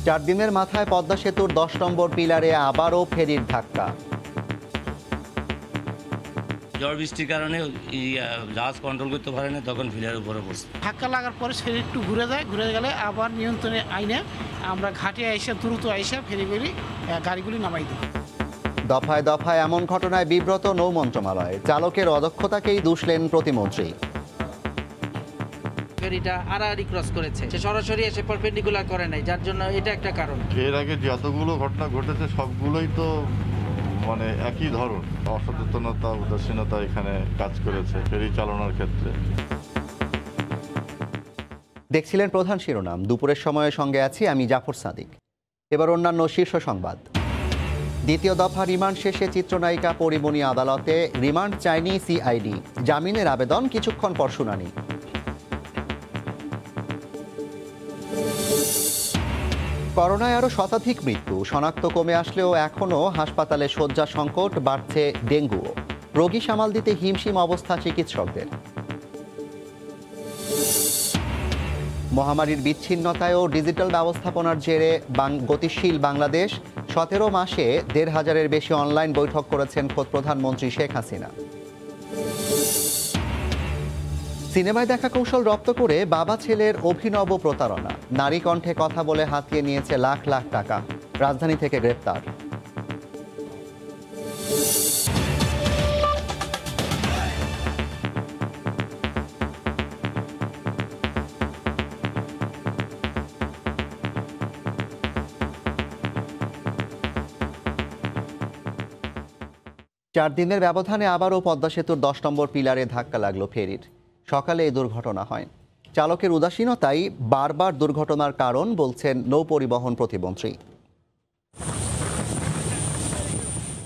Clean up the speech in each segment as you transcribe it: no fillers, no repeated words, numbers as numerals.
4 দিনের মাথায় পদ্মা সেতুর 10 নম্বর পিলারে আবারও ফেরির ধাক্কা। ঝড় বৃষ্টির কারণে জাহাজ কন্ট্রোল করতে পারে না, তখন ফিলারের উপরে পড়ছে। ধাক্কা লাগার পরে ফেরি একটু ঘুরে যায়, ঘুরে গেলে আবার নিয়ন্ত্রণে আইনে আমরা ঘাটে এসে দ্রুত এসে ফেরিগুলি গাড়িগুলি নামাই দিই। দফায় দফায় এমন ঘটনায় বিব্রত নৌ মন্ত্রণালয়, চালকের অদক্ষতাকেই দুষলেন প্রতিমন্ত্রী। ফেরিটা আড়াআড়ি ক্রস করেছে, সে সরাসরি এসে পারপেন্ডিকুলার করে নাই, যার জন্য এটা একটা কারণ। এর আগে যতগুলো ঘটনা ঘটেছে সবগুলোই তো একই ধরন, অসচেতনতা উদাসীনতা এখানে কাজ করেছে ফেরি চালানোর ক্ষেত্রে। দেখছিলেন প্রধান শিরোনাম, দুপুরের সময়ের সঙ্গে আছি আমি জাফর সাদিক। এবার অন্যান্য শীর্ষ সংবাদ। দ্বিতীয় দফা রিমান্ড শেষে চিত্রনায়িকা পরিমণি আদালতে রিমান্ড চায়নি সিআইডি, জামিনের আবেদন কিছুক্ষণ পর শুনানি। করোনায় আরও শতাধিক মৃত্যু, শনাক্ত কমে আসলেও এখনও হাসপাতালে শয্যা সংকট, বাড়ছে ডেঙ্গুও। রোগী সামাল দিতে হিমশিম অবস্থা চিকিৎসকদের। মহামারীর বিচ্ছিন্নতায় ও ডিজিটাল ব্যবস্থাপনার জেরে গতিশীল বাংলাদেশ, 17 মাসে 1,500-এর বেশি অনলাইন বৈঠক করেছেন খোদ প্রধানমন্ত্রী শেখ হাসিনা। সিনেমায় দেখা কৌশল রপ্ত করে বাবা ছেলের অভিনব প্রতারণা, নারী কণ্ঠে কথা বলে হাতিয়ে নিয়েছে লাখ লাখ টাকা, রাজধানী থেকে গ্রেপ্তার। চার দিনের ব্যবধানে আবারও পদ্মা সেতুর 10 নম্বর পিলারে ধাক্কা লাগলো ফেরির। সকালে এই দুর্ঘটনা হয়। চালকের উদাসীনতাই বারবার দুর্ঘটনার কারণ বলছেন নৌ পরিবহন প্রতিমন্ত্রী।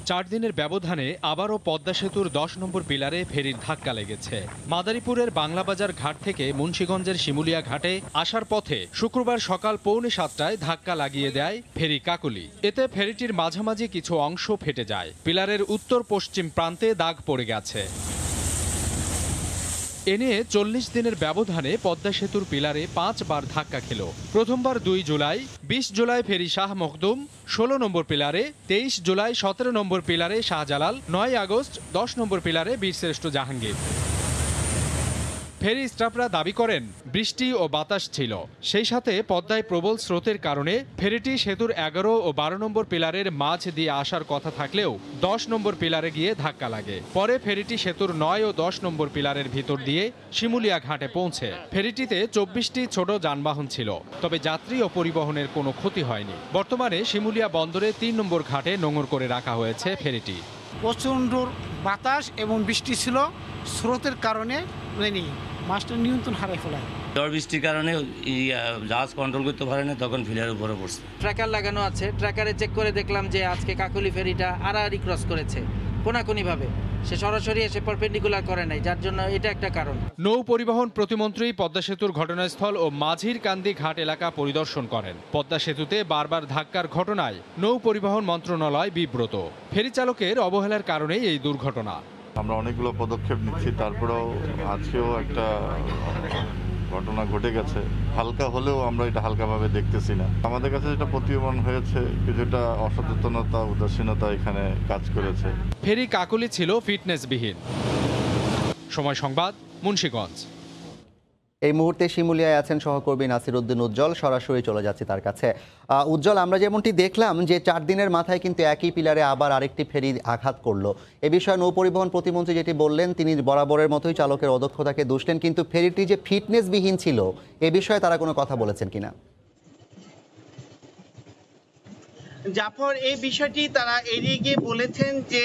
4 দিনের ব্যবধানে আবারও পদ্মা সেতুর 10 নম্বর পিলারে ফেরির ধাক্কা লেগেছে। মাদারীপুরের বাংলাবাজার ঘাট থেকে মুন্সিগঞ্জের শিমুলিয়া ঘাটে আসার পথে শুক্রবার সকাল 6:45টায় ধাক্কা লাগিয়ে দেয় ফেরি কাকলি। এতে ফেরিটির মাঝামাঝি কিছু অংশ ফেটে যায়, পিলারের উত্তর পশ্চিম প্রান্তে দাগ পড়ে গেছে। এ নিয়ে 40 দিনের ব্যবধানে পদ্মা সেতুর পিলারে 5 বার ধাক্কা খেল। প্রথমবার 2 জুলাই, 20 জুলাই ফেরি শাহ মখদুম, 16 নম্বর পিলারে, 23 জুলাই 17 নম্বর পিলারে শাহজালাল, 9 আগস্ট 10 নম্বর পিলারে বীরশ্রেষ্ঠ জাহাঙ্গীর। ফেরি স্টাফরা দাবি করেন বৃষ্টি ও বাতাস ছিল, সেই সাথে পদ্মায় প্রবল স্রোতের কারণে ফেরিটি সেতুর 11 ও 12 নম্বর পিলারের মাঝ দিয়ে আসার কথা থাকলেও 10 নম্বর পিলারে গিয়ে ধাক্কা লাগে। পরে ফেরিটি সেতুর 9 ও 10 নম্বর পিলারের ভিতর দিয়ে শিমুলিয়া ঘাটে পৌঁছে। ফেরিটিতে 24টি ছোট যানবাহন ছিল, তবে যাত্রী ও পরিবহনের কোনো ক্ষতি হয়নি। বর্তমানে শিমুলিয়া বন্দরে 3 নম্বর ঘাটে নোঙর করে রাখা হয়েছে ফেরিটি। প্রচণ্ড বাতাস এবং বৃষ্টি ছিল, স্রোতের কারণে মাছটা নিয়ন্ত্রণ হারিয়ে ফেলায়। ঝড় বৃষ্টির কারণে জাহাজ কন্ট্রোল করতে পারে না, তখন ফিলারের উপরে পড়ছে। ট্র্যাকার লাগানো আছে, ট্র্যাকারে চেক করে দেখলাম যে আজকে কাকলি ফেরিটা আড়াআড়ি ক্রস করেছে কোনাকুনিভাবে, সে সরাসরি এসে পারপেন্ডিকুলার করে নাই, যার জন্য এটা একটা কারণ। নৌ পরিবহন প্রতিমন্ত্রী পদ্মা সেতুর ঘটনাস্থল ও মাঝির কান্দি ঘাট এলাকা পরিদর্শন করেন। পদ্মা সেতুতে বারবার ধাক্কার ঘটনায় নৌ পরিবহন মন্ত্রণালয় বিব্রত। ফেরি চালকের অবহেলার কারণেই এই দুর্ঘটনা। আমরা অনেকগুলো পদক্ষেপ নিচ্ছি, তারপরেও আজকেও একটা ঘটনা ঘটে গেছে। হালকা হলেও আমরা এটা হালকাভাবে দেখতেছি না। আমাদের কাছে যেটা প্রতীয়মান হয়েছে, কিছুটা অসচেতনতা উদাসীনতা এখানে কাজ করেছে। ফেরি কাকলি ছিল ফিটনেসবিহীন। সময় সংবাদ, মুন্সিগঞ্জ। এই মুহূর্তে শিমুলিয়ায় আছেন সহকর্মী নাসির উদ্দিন উজ্জ্বল, সরাসরি চলে যাচ্ছি তার কাছে। উজ্জ্বল, আমরা যেমনটি দেখলাম যে 4 দিনের মাথায় কিন্তু একই পিলারে আবার আরেকটি ফেরি আঘাত করলো। এ বিষয়ে নৌ পরিবহন প্রতিমন্ত্রী যেটি বললেন, তিনি বরাবরের মতোই চালকের অদক্ষতাকে দুষলেন, কিন্তু ফেরিটি যে ফিটনেসবিহীন ছিল এ বিষয়ে তারা কোনো কথা বলেছেন কিনা? জাফর, এই বিষয়টি তারা এড়িয়ে গিয়ে বলেছেন যে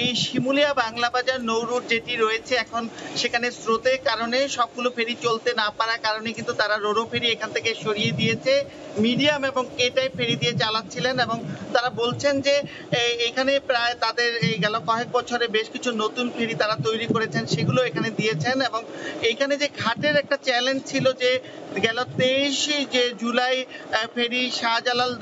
এই শিমুলিয়া বাংলাবাজার নৌ রুট যেটি রয়েছে এখন, সেখানে স্রোতের কারণে সবগুলো ফেরি চলতে না পারার কারণে কিন্তু তারা রোরো ফেরি এখান থেকে সরিয়ে দিয়েছে, মিডিয়াম এবং কে টাইপ ফেরি দিয়ে চালাচ্ছিলেন। এবং তারা বলছেন যে এখানে প্রায় তাদের এই গেল কয়েক বছরে বেশ কিছু নতুন ফেরি তারা তৈরি করেছেন, সেগুলো এখানে দিয়েছেন। এবং এখানে যে ঘাটের একটা চ্যালেঞ্জ ছিল যে গেল 23 জুলাই ফেরি শাহজালাল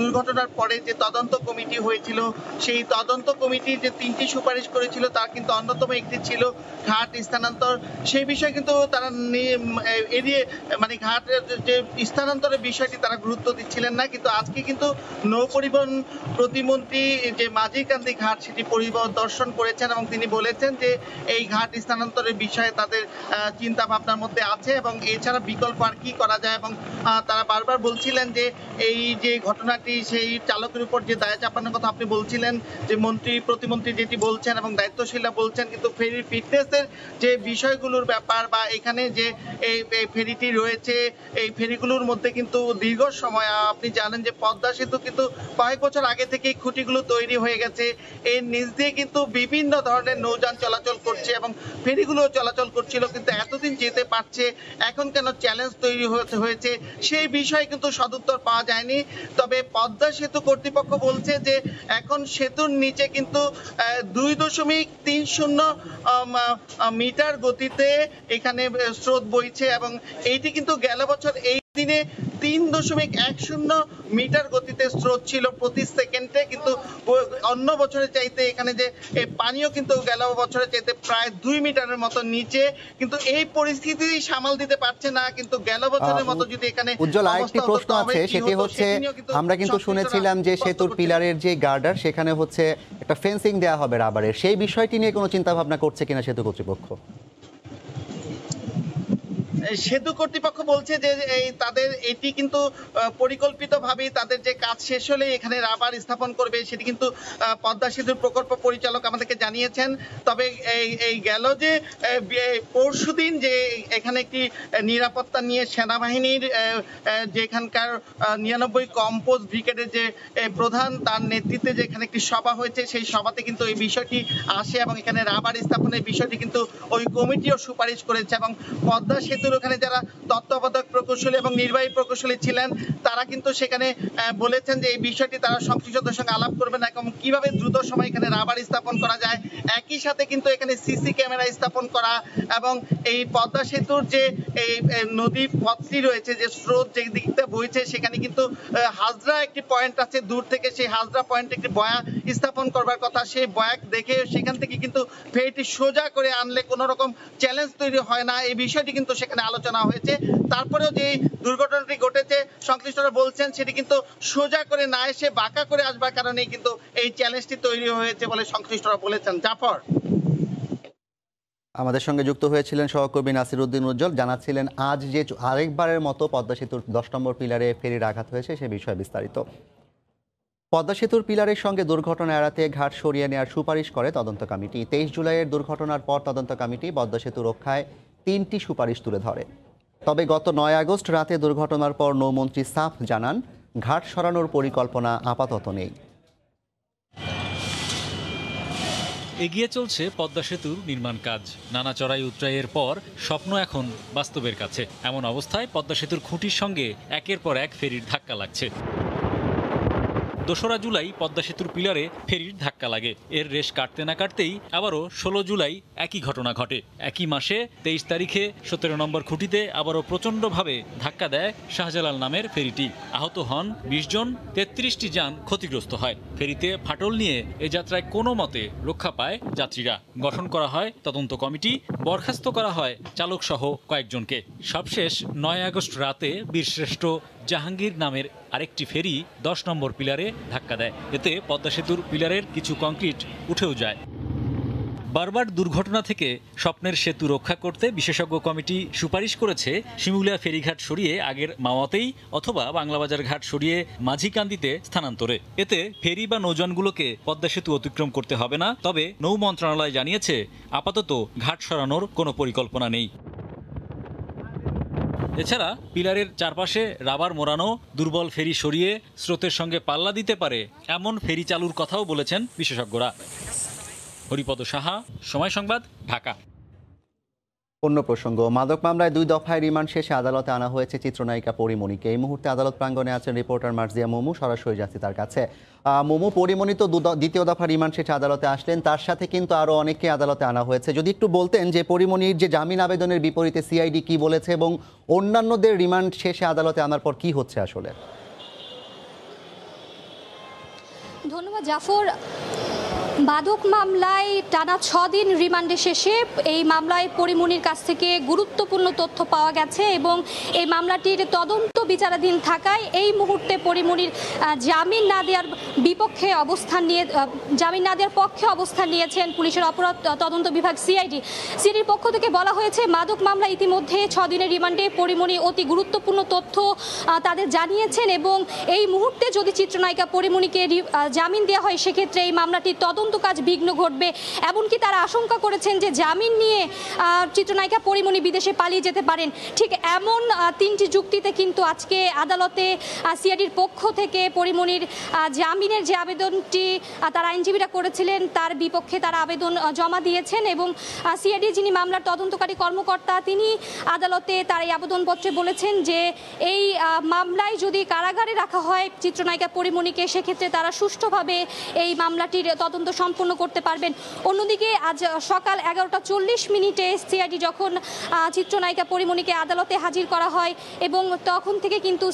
দুর্ঘটনার পরে যে তদন্ত কমিটি হয়েছিল, সেই তদন্ত কমিটি যে 3টি সুপারিশ করেছিল তার কিন্তু অন্যতম একটি ছিল ঘাট স্থানান্তর। সেই বিষয়ে কিন্তু তারা এড়িয়ে মানে ঘাটের যে স্থানান্তরের বিষয়টি তারা গুরুত্ব দিচ্ছিলেন না। কিন্তু আজকে কিন্তু নৌ পরিবহন প্রতিমন্ত্রী যে মাঝিকান্দি ঘাট সেটি পরিদর্শন করেছেন এবং তিনি বলেছেন যে এই ঘাট স্থানান্তরের বিষয়ে তাদের চিন্তা ভাবনার মধ্যে আছে এবং এছাড়া বিকল্প আর কি করা যায়। এবং তারা বারবার বলছিলেন যে এই যে ঘটনাটি সেই চালকের উপর যে দায় চাপানোর কথা আপনি বলছিলেন, যে প্রতিমন্ত্রী যেটি বলছেন এবং দায়িত্বশীলরা বলছেন, কিন্তু ফেরির ফিটনেসের যে বিষয়গুলোর ব্যাপার বা এখানে যে এই ফেরিটি রয়েছে এই ফেরিগুলোর মধ্যে কিন্তু দীর্ঘ সময় আপনি জানেন যে পদ্মা সেতু কিন্তু কয়েক বছর আগে থেকেই খুঁটিগুলো তৈরি হয়ে গেছে। এর নিচ দিয়ে কিন্তু বিভিন্ন ধরনের নৌযান চলাচল করছে এবং ফেরিগুলো চলাচল করছিল, কিন্তু এতদিন যেতে পারছে, এখন কেন চ্যালেঞ্জ তৈরি হয়েছে সেই বিষয়ে কিন্তু সদুত্তর পাওয়া যায়নি। তবে পদ্মা সেতু কর্তৃপক্ষ বলছে যে এখন সেতুর নিচে কিন্তু 2.30 মিটার গতিতে এখানে স্রোত বইছে এবং এইটি কিন্তু গেল বছর এই দিনে 3.10 মিটার গতিতে স্রোত ছিল প্রতি সেকেন্ডে, কিন্তু অন্য বছরের চাইতে এখানে যে পানিও কিন্তু গেল বছরের চাইতে প্রায় 2 মিটারের মতো নিচে। কিন্তু এই পরিস্থিতি সামাল দিতে পারছে না। কিন্তু গেল বছরের মতো যদি এখানে উজ্জ্বল আরেকটি প্রশ্ন আছে, সেটি হচ্ছে আমরা কিন্তু শুনেছিলাম যে সেতুর পিলারের যে গার্ডার সেখানে হচ্ছে একটা ফেন্সিং দেওয়া হবে রাবারের, সেই বিষয়টি নিয়ে কোনো চিন্তা ভাবনা করছে কিনা সেতু কর্তৃপক্ষ? সেতু কর্তৃপক্ষ বলছে যে তাদের এটি কিন্তু পরিকল্পিতভাবেই তাদের যে কাজ শেষ হলে এখানে রাবার স্থাপন করবে, সেটি কিন্তু পদ্মা সেতুর প্রকল্প পরিচালক আমাদেরকে জানিয়েছেন। তবে এই গেল যে পরশুদিন যে এখানে একটি নিরাপত্তা নিয়ে সেনাবাহিনীর যেখানকার 99 কম্পোজ ব্রিগেডের যে প্রধান তার নেতৃত্বে যে এখানে একটি সভা হয়েছে, সেই সভাতে কিন্তু এই বিষয়টি আসে এবং এখানে রাবার স্থাপনের বিষয়টি কিন্তু ওই কমিটিও সুপারিশ করেছে। এবং পদ্মা সেতুর ওখানে যারা তত্ত্বাবধায়ক প্রকৌশলী এবং নির্বাহী প্রকৌশলী ছিলেন তারা কিন্তু সেখানে বলেছেন যে এই বিষয়টি তারা সংশ্লিষ্টদের সঙ্গে আলাপ করবেন এবং কিভাবে দ্রুত সময় এখানে রাবার স্থাপন করা যায়। একই সাথে কিন্তু এখানে সিসি ক্যামেরা স্থাপন করা এবং এই পদ্মা সেতুর যে এই নদী পথটি রয়েছে, যে স্রোত যে দিকটা বইছে, সেখানে কিন্তু হাজরা একটি পয়েন্ট আছে, দূর থেকে সেই হাজরা পয়েন্টে একটি বয়া স্থাপন করবার কথা। সেই বয়া দেখে সেখান থেকে কিন্তু ফেরিটি সোজা করে আনলে কোনো রকম চ্যালেঞ্জ তৈরি হয় না, এই বিষয়টি কিন্তু সেখানে আলোচনা হয়েছে। তারপরেও যে দুর্ঘটনাটি ঘটেছে সংশ্লিষ্টরা বলছেন সেটি কিন্তু সোজা করে না এসে বাঁকা করে আসবার কারণেই কিন্তু এই চ্যালেঞ্জটি তৈরি হয়েছে বলে সংশ্লিষ্টরা বলেছেন। জাফর, আমাদের সঙ্গে যুক্ত হয়েছিলেন সহকর্মী নাসির উদ্দিন উজ্জ্বল, জানাচ্ছিলেন আজ যে আরেকবারের মতো পদ্মা সেতুর 10 নম্বর পিলারে ফেরির আঘাত হয়েছে সে বিষয়ে বিস্তারিত। পদ্মা সেতুর পিলারের সঙ্গে দুর্ঘটনা এড়াতে ঘাট সরিয়ে নেওয়ার সুপারিশ করে তদন্ত কমিটি। 23 জুলাইয়ের দুর্ঘটনার পর তদন্ত কমিটি পদ্মা সেতু রক্ষায় 3টি সুপারিশ তুলে ধরে। তবে গত 9 আগস্ট রাতে দুর্ঘটনার পর নৌমন্ত্রী সাফ জানান ঘাট সরানোর পরিকল্পনা আপাতত নেই। এগিয়ে চলছে পদ্মা সেতুর নির্মাণ কাজ। নানা চড়াই উতরাইয়ের পর স্বপ্ন এখন বাস্তবের কাছে। এমন অবস্থায় পদ্মা সেতুর খুঁটির সঙ্গে একের পর এক ফেরির ধাক্কা লাগছে। 2রা জুলাই পদ্মা সেতুর পিলারে ফেরির ধাক্কা লাগে। এর রেশ কাটতে না কাটতেই আবারও 16 জুলাই একই ঘটনা ঘটে। একই মাসে 23 তারিখে 17 নম্বর খুঁটিতে আবারও প্রচণ্ডভাবে ধাক্কা দেয় শাহজালাল নামের ফেরিটি। আহত হন 20 জন, 33টি যান ক্ষতিগ্রস্ত হয়। ফেরিতে ফাটল নিয়ে এ যাত্রায় কোনো মতে রক্ষা পায় যাত্রীরা। গঠন করা হয় তদন্ত কমিটি, বরখাস্ত করা হয় চালক সহ কয়েকজনকে। সবশেষ 9 আগস্ট রাতে বীরশ্রেষ্ঠ জাহাঙ্গীর নামের আরেকটি ফেরি 10 নম্বর পিলারে ধাক্কা দেয়। এতে পদ্মা সেতুর পিলারের কিছু কংক্রিট উঠেও যায়। বারবার দুর্ঘটনা থেকে স্বপ্নের সেতু রক্ষা করতে বিশেষজ্ঞ কমিটি সুপারিশ করেছে শিমুলিয়া ফেরিঘাট সরিয়ে আগের মাওয়াতেই অথবা বাংলাবাজার ঘাট সরিয়ে মাঝিকান্দিতে স্থানান্তরে। এতে ফেরি বা নৌযানগুলোকে পদ্মা সেতু অতিক্রম করতে হবে না। তবে নৌ মন্ত্রণালয় জানিয়েছে আপাতত ঘাট সরানোর কোনো পরিকল্পনা নেই। এছাড়া পিলারের চারপাশে রাবার মোড়ানো, দুর্বল ফেরি সরিয়ে স্রোতের সঙ্গে পাল্লা দিতে পারে এমন ফেরি চালুর কথাও বলেছেন বিশেষজ্ঞরা। হরিপদ সাহা, সময় সংবাদ, ঢাকা। অন্য প্রসঙ্গ, মাদক মামলায় 2 দফায় রিমান্ড শেষে আদালতে আনা হয়েছে চিত্রনায়িকা পরিমণিকে। এই মুহূর্তে আদালত প্রাঙ্গণে আছেন রিপোর্টার মার্জিয়া মোমু, সরাসরি যাচ্ছি তার কাছে। মোমু, পরিমণি তো 2য় দফা রিমান্ড শেষে আদালতে আসলেন, তার সাথে কিন্তু আরও অনেককে আদালতে আনা হয়েছে। যদি একটু বলতেন যে পরিমণির যে জামিন আবেদনের বিপরীতে সিআইডি কি বলেছে এবং অন্যান্যদের রিমান্ড শেষে আদালতে আনার পর কি হচ্ছে আসলে। ধন্যবাদ জাফর। মাদক মামলায় টানা 6 দিন রিমান্ডে শেষে এই মামলায় পরিমণির কাছ থেকে গুরুত্বপূর্ণ তথ্য পাওয়া গেছে এবং এই মামলাটির তদন্ত বিচারাধীন থাকায় এই মুহূর্তে পরিমণির জামিন না দেওয়ার বিপক্ষে অবস্থান নিয়ে জামিন না দেওয়ার পক্ষে অবস্থান নিয়েছেন পুলিশের অপরাধ তদন্ত বিভাগ সিআইডির পক্ষ থেকে বলা হয়েছে মাদক মামলা ইতিমধ্যে 6 দিনের রিমান্ডে পরিমণি অতি গুরুত্বপূর্ণ তথ্য তাদের জানিয়েছেন এবং এই মুহূর্তে যদি চিত্রনায়িকা পরিমণিকে জামিন দেওয়া হয় সেক্ষেত্রে এই মামলাটির তদন্ত কাজ বিঘ্ন ঘটবে। এমনকি তারা আশঙ্কা করেছেন যে জামিন নিয়ে চিত্রনায়িকা পরিমণি বিদেশে পালিয়ে যেতে পারেন। ঠিক এমন 3টি যুক্তিতে কিন্তু আজকে আদালতে সিআইডির পক্ষ থেকে পরিমণির জামিনের যে আবেদনটি তারা আইনজীবীরা করেছিলেন তার বিপক্ষে তারা আবেদন জমা দিয়েছেন এবং সিআইডি যিনি মামলার তদন্তকারী কর্মকর্তা তিনি আদালতে তার এই আবেদনপত্রে বলেছেন যে এই মামলায় যদি কারাগারে রাখা হয় চিত্রনায়িকা পরিমণিকে সেক্ষেত্রে তারা সুষ্ঠুভাবে এই মামলাটির তদন্ত সম্পূর্ণ করতে পারবেন। অন্যদিকে আজ সকাল 11:40 সিআইডি যখন চিত্রনায়িকা পরিমণিকে আদালতে হাজির করা হয় এবং তখন থেকে কিন্তু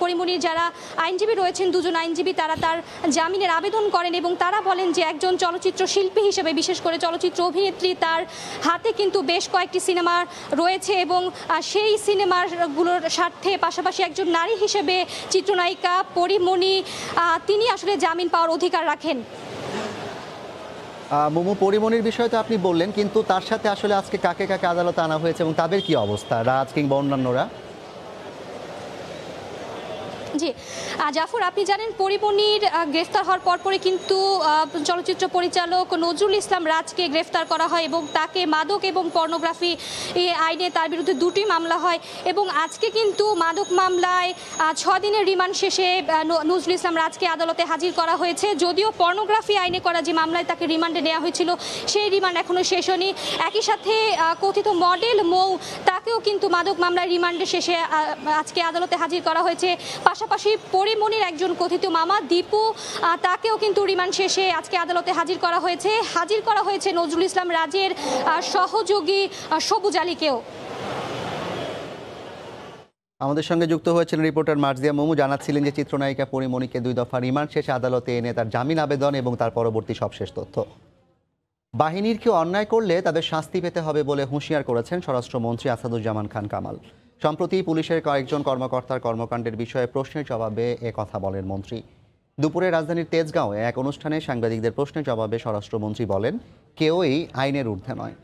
পরিমণির যারা আইনজীবী রয়েছেন দুজন আইনজীবী তারা তার জামিনের আবেদন করেন এবং তারা বলেন যে একজন চলচ্চিত্র শিল্পী হিসেবে বিশেষ করে চলচ্চিত্র অভিনেত্রী তার হাতে কিন্তু বেশ কয়েকটি সিনেমা রয়েছে এবং সেই সিনেমাগুলোর স্বার্থে পাশাপাশি একজন নারী হিসেবে চিত্রনায়িকা পরিমণি তিনি আসলে জামিন পাওয়ার অধিকার রাখেন। মোমো পরিমণির বিষয়ে তো আপনি বললেন, কিন্তু তার সাথে আসলে আজকে কাকে কাকে আদালতে আনা হয়েছে এবং তাদের কি অবস্থা, রাজ কিংবা অন্যান্যরা? জি জাফর, আপনি জানেন পরিমণির গ্রেফতার হওয়ার পরপরই কিন্তু চলচ্চিত্র পরিচালক নজরুল ইসলাম রাজকে গ্রেফতার করা হয় এবং তাকে মাদক এবং পর্নোগ্রাফি আইনে তার বিরুদ্ধে 2টি মামলা হয় এবং আজকে কিন্তু মাদক মামলায় 6 দিনের রিমান্ড শেষে নজরুল ইসলাম রাজকে আদালতে হাজির করা হয়েছে। যদিও পর্নোগ্রাফি আইনে করা যে মামলায় তাকে রিমান্ডে নেওয়া হয়েছিল সেই রিমান্ড এখনও শেষ হয়নি। একই সাথে কথিত মডেল মৌ তাকেও কিন্তু মাদক মামলায় রিমান্ডে শেষে আজকে আদালতে হাজির করা হয়েছে। পাশাপাশি পরিমণির একজন কথিত মামা দীপু তাকেও কিন্তু রিমান্ড শেষে আজকে আদালতে হাজির করা হয়েছে নজরুল ইসলাম রাজের সহযোগী সবুজ আলীকেও। আমাদের সঙ্গে যুক্ত হয়েছেন রিপোর্টার মার্জিয়া মোমু, জানাচ্ছিলেন যে চিত্রনায়িকা পরিমণিকে 2 দফা রিমান্ড শেষে আদালতে এনে তার জামিন আবেদন এবং তার পরবর্তী সবশেষ তথ্য। বাহিনীর কেউ অন্যায় করলে তাদের শাস্তি পেতে হবে বলে হুঁশিয়ার করেছেন স্বরাষ্ট্রমন্ত্রী আসাদুজ্জামান খান কামাল। সম্প্রতি পুলিশের কয়েকজন কর্মকর্তার কর্মকাণ্ডের বিষয়ে প্রশ্নের জবাবে কথা বলেন মন্ত্রী। দুপুরে রাজধানীর তেজগাঁওয়ে এক অনুষ্ঠানে সাংবাদিকদের প্রশ্নের জবাবে স্বরাষ্ট্রমন্ত্রী বলেন, কেউই আইনের ঊর্ধ্বে নয়।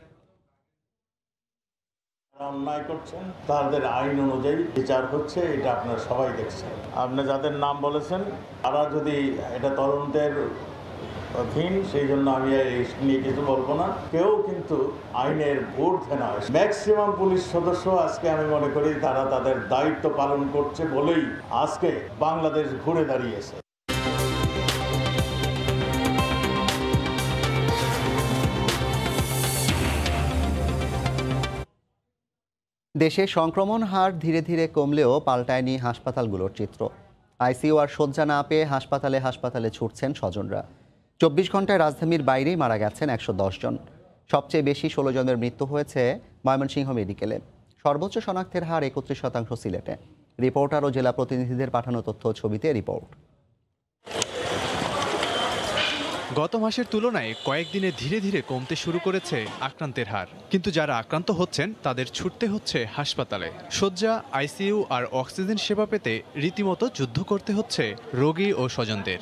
অন্যায় করছেন তাদের আইন অনুযায়ী বিচার হচ্ছে, এটা আপনারা সবাই দেখছেন। আপনি যাদের নাম বলেছেন তারা যদি এটা তদন্তের অধীন, সেই জন্য আমি এই নিয়ে কিছু বলবো না। কেউ কিন্তু আইনের ঊর্ধ্বে নয়। ম্যাক্সিমাম পুলিশ সদস্য আজকে আমি মনে করি তারা তাদের দায়িত্ব পালন করছে বলেই আজকে বাংলাদেশ ঘুরে দাঁড়িয়েছে। দেশে সংক্রমণ হার ধীরে ধীরে কমলেও পাল্টায়নি হাসপাতালগুলোর চিত্র। আইসিইউ আর শয্যা না পেয়ে হাসপাতালে ছুটছেন স্বজনরা। 24 ঘন্টায় রাজধানীর বাইরেই মারা গেছেন 110 জন। সবচেয়ে বেশি 16 জনের মৃত্যু হয়েছে ময়মনসিংহ মেডিকেলে। সর্বোচ্চ শনাক্তের হার 31% সিলেটে। রিপোর্টার ও জেলা প্রতিনিধিদের পাঠানো তথ্য ছবিতে রিপোর্ট। গত মাসের তুলনায় কয়েকদিনে ধীরে ধীরে কমতে শুরু করেছে আক্রান্তের হার, কিন্তু যারা আক্রান্ত হচ্ছেন তাদের ছুটতে হচ্ছে হাসপাতালে। শয্যা, আইসিইউ আর অক্সিজেন সেবা পেতে রীতিমতো যুদ্ধ করতে হচ্ছে রোগী ও স্বজনদের।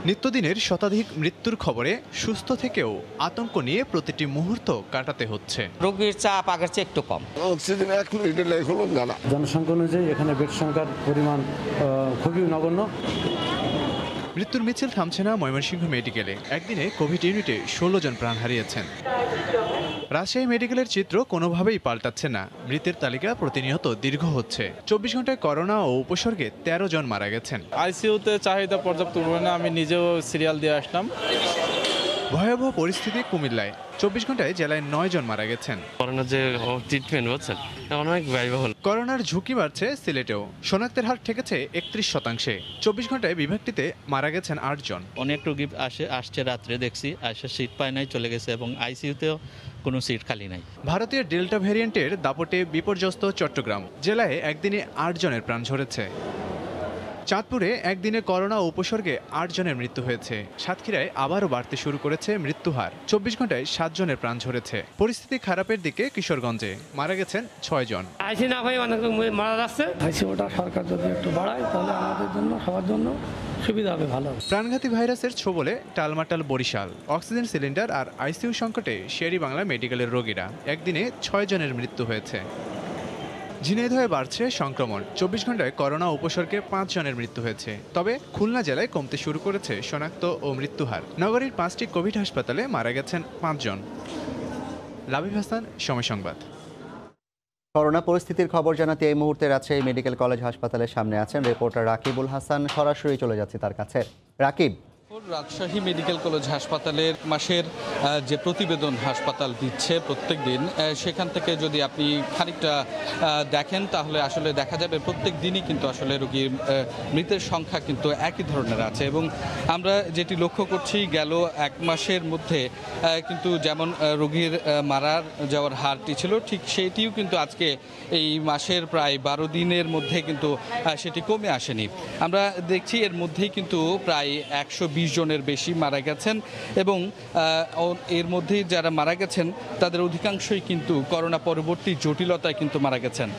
নিত্যদিনের শতাধিক মৃত্যুর খবরে সুস্থ থেকেও আতঙ্ক নিয়ে প্রতিটি মুহূর্ত কাটাতে হচ্ছে। রোগীর চাপ আগের চেয়ে একটু কম। অক্সিজেন 1 মিনিটে হলো না। জনসংখ্যা অনুযায়ী এখানে বেড সংখ্যার পরিমাণ খুবই নগণ্য। মৃত্যুর মিছিল থামছে না ময়মনসিংহ মেডিকেলে। একদিনে কোভিড ইউনিটে 16 জন প্রাণ হারিয়েছেন। রাজশাহী মেডিকেলের চিত্র কোনোভাবেই পাল্টাচ্ছে না। মৃতের তালিকা প্রতিনিয়ত দীর্ঘ হচ্ছে। 24 ঘন্টায় করোনা ও উপসর্গে 13 জন মারা গেছেন। আইসিইউতে চাহিদা পর্যাপ্ত পরিমাণে, আমি নিজেও সিরিয়াল দিয়ে আসলাম। ভয়াবহ পরিস্থিতি কুমিল্লায়। 24 ঘন্টায় জেলায় 9 জন মারা গেছেন। করোনার যে ট্রিটমেন্ট হচ্ছে অনেক ব্যয়বহুল। করোনার ঝুঁকি বাড়ছে সিলেটেও। শনাক্তের হার ঠেকেছে 31%। 24 ঘন্টায় বিভাগটিতে মারা গেছেন 8 জন। অনেক রোগী আসছে রাত্রে, দেখছি আসে সিট পায় নাই, চলে গেছে এবং আইসিইউতেও কোনো সিট খালি নাই। ভারতীয় ডেল্টা ভ্যারিয়েন্টের দাপটে বিপর্যস্ত চট্টগ্রাম। জেলায় একদিনে 8 জনের প্রাণ ঝরেছে। চাঁদপুরে একদিনে করোনা উপসর্গে ৮ জনের মৃত্যু হয়েছে। সাতক্ষীরায় আবারও বাড়তে শুরু করেছে মৃত্যুহার। ২৪ ঘন্টায় ৭ জনের প্রাণ ঝরেছে। পরিস্থিতি খারাপের দিকে কিশোরগঞ্জে, মারা গেছেন ৬ জন। আইসি না ভাই অনেক মারা যাচ্ছে। আইসিওটা সরকার যদি একটু বাড়ায় তাহলে আমাদের জন্য সবার জন্য সুবিধা হবে, ভালো। প্রাণঘাতী ভাইরাসের ছোবলে টালমাটাল বরিশাল। অক্সিজেন সিলিন্ডার আর আইসিইউ সংকটে শেরি বাংলা মেডিকেলের রোগীরা। একদিনে ৬ জনের মৃত্যু হয়েছে। ঝিনাইদহে বাড়ছে সংক্রমণ। ২৪ ঘন্টায় করোনা উপসর্গে ৫ জনের মৃত্যু হয়েছে। তবে খুলনা জেলায় কমতে শুরু করেছে শনাক্ত ও মৃত্যুহার। নগরীর ৫টি কোভিড হাসপাতালে মারা গেছেন ৫ জন। লাবিব হাসান, সময় সংবাদ। করোনা পরিস্থিতির খবর জানাতে এই মুহূর্তে রাজশাহী মেডিকেল কলেজ হাসপাতালের সামনে আছেন রিপোর্টার রাকিবুল হাসান। সরাসরি চলে যাচ্ছে তার কাছে। রাকিব, রাজশাহী মেডিকেল কলেজ হাসপাতালের মাসের যে প্রতিবেদন হাসপাতাল দিচ্ছে প্রত্যেক দিন, সেখান থেকে যদি আপনি খানিকটা দেখেন তাহলে আসলে দেখা যাবে প্রত্যেক দিনই কিন্তু আসলে রোগীর মৃতের সংখ্যা কিন্তু একই ধরনের আছে। এবং আমরা যেটি লক্ষ্য করছি গেল এক মাসের মধ্যে কিন্তু যেমন রোগীর মারা যাওয়ার হারটি ছিল, ঠিক সেটিও কিন্তু আজকে এই মাসের প্রায় ১২ দিনের মধ্যে কিন্তু সেটি কমে আসেনি। আমরা দেখছি এর মধ্যেই কিন্তু প্রায় ১২০ জনের বেশি মারা গেছেন এবং এর মধ্যেই যারা মারা গেছেন তাদের অধিকাংশই কিন্তু করোনা পরবর্তী জটিলতায় কিন্তু মারা গেছেন।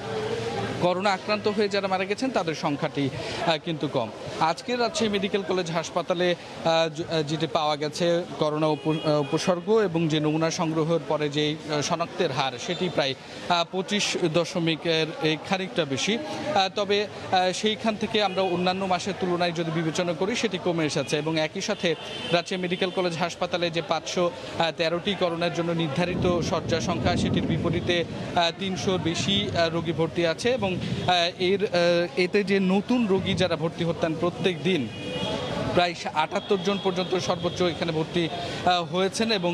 করোনা আক্রান্ত হয়ে যারা মারা গেছেন তাদের সংখ্যাটি কিন্তু কম। আজকের রাজশাহী মেডিকেল কলেজ হাসপাতালে যেটি পাওয়া গেছে করোনা উপসর্গ এবং যে নমুনা সংগ্রহের পরে যে শনাক্তের হার, সেটি প্রায় ২৫.এর খানিকটা বেশি। তবে সেইখান থেকে আমরা অন্যান্য মাসের তুলনায় যদি বিবেচনা করি সেটি কমে এসেছে। এবং একই সাথে রাজশাহী মেডিকেল কলেজ হাসপাতালে যে ৫১৩টি করোনার জন্য নির্ধারিত শয্যা সংখ্যা, সেটির বিপরীতে ৩০০-র বেশি রোগী ভর্তি আছে। এবং এতে যে নতুন রোগী যারা ভর্তি হতেন প্রত্যেক দিন প্রায় ৭৮ জন পর্যন্ত সর্বোচ্চ এখানে ভর্তি হয়েছেন এবং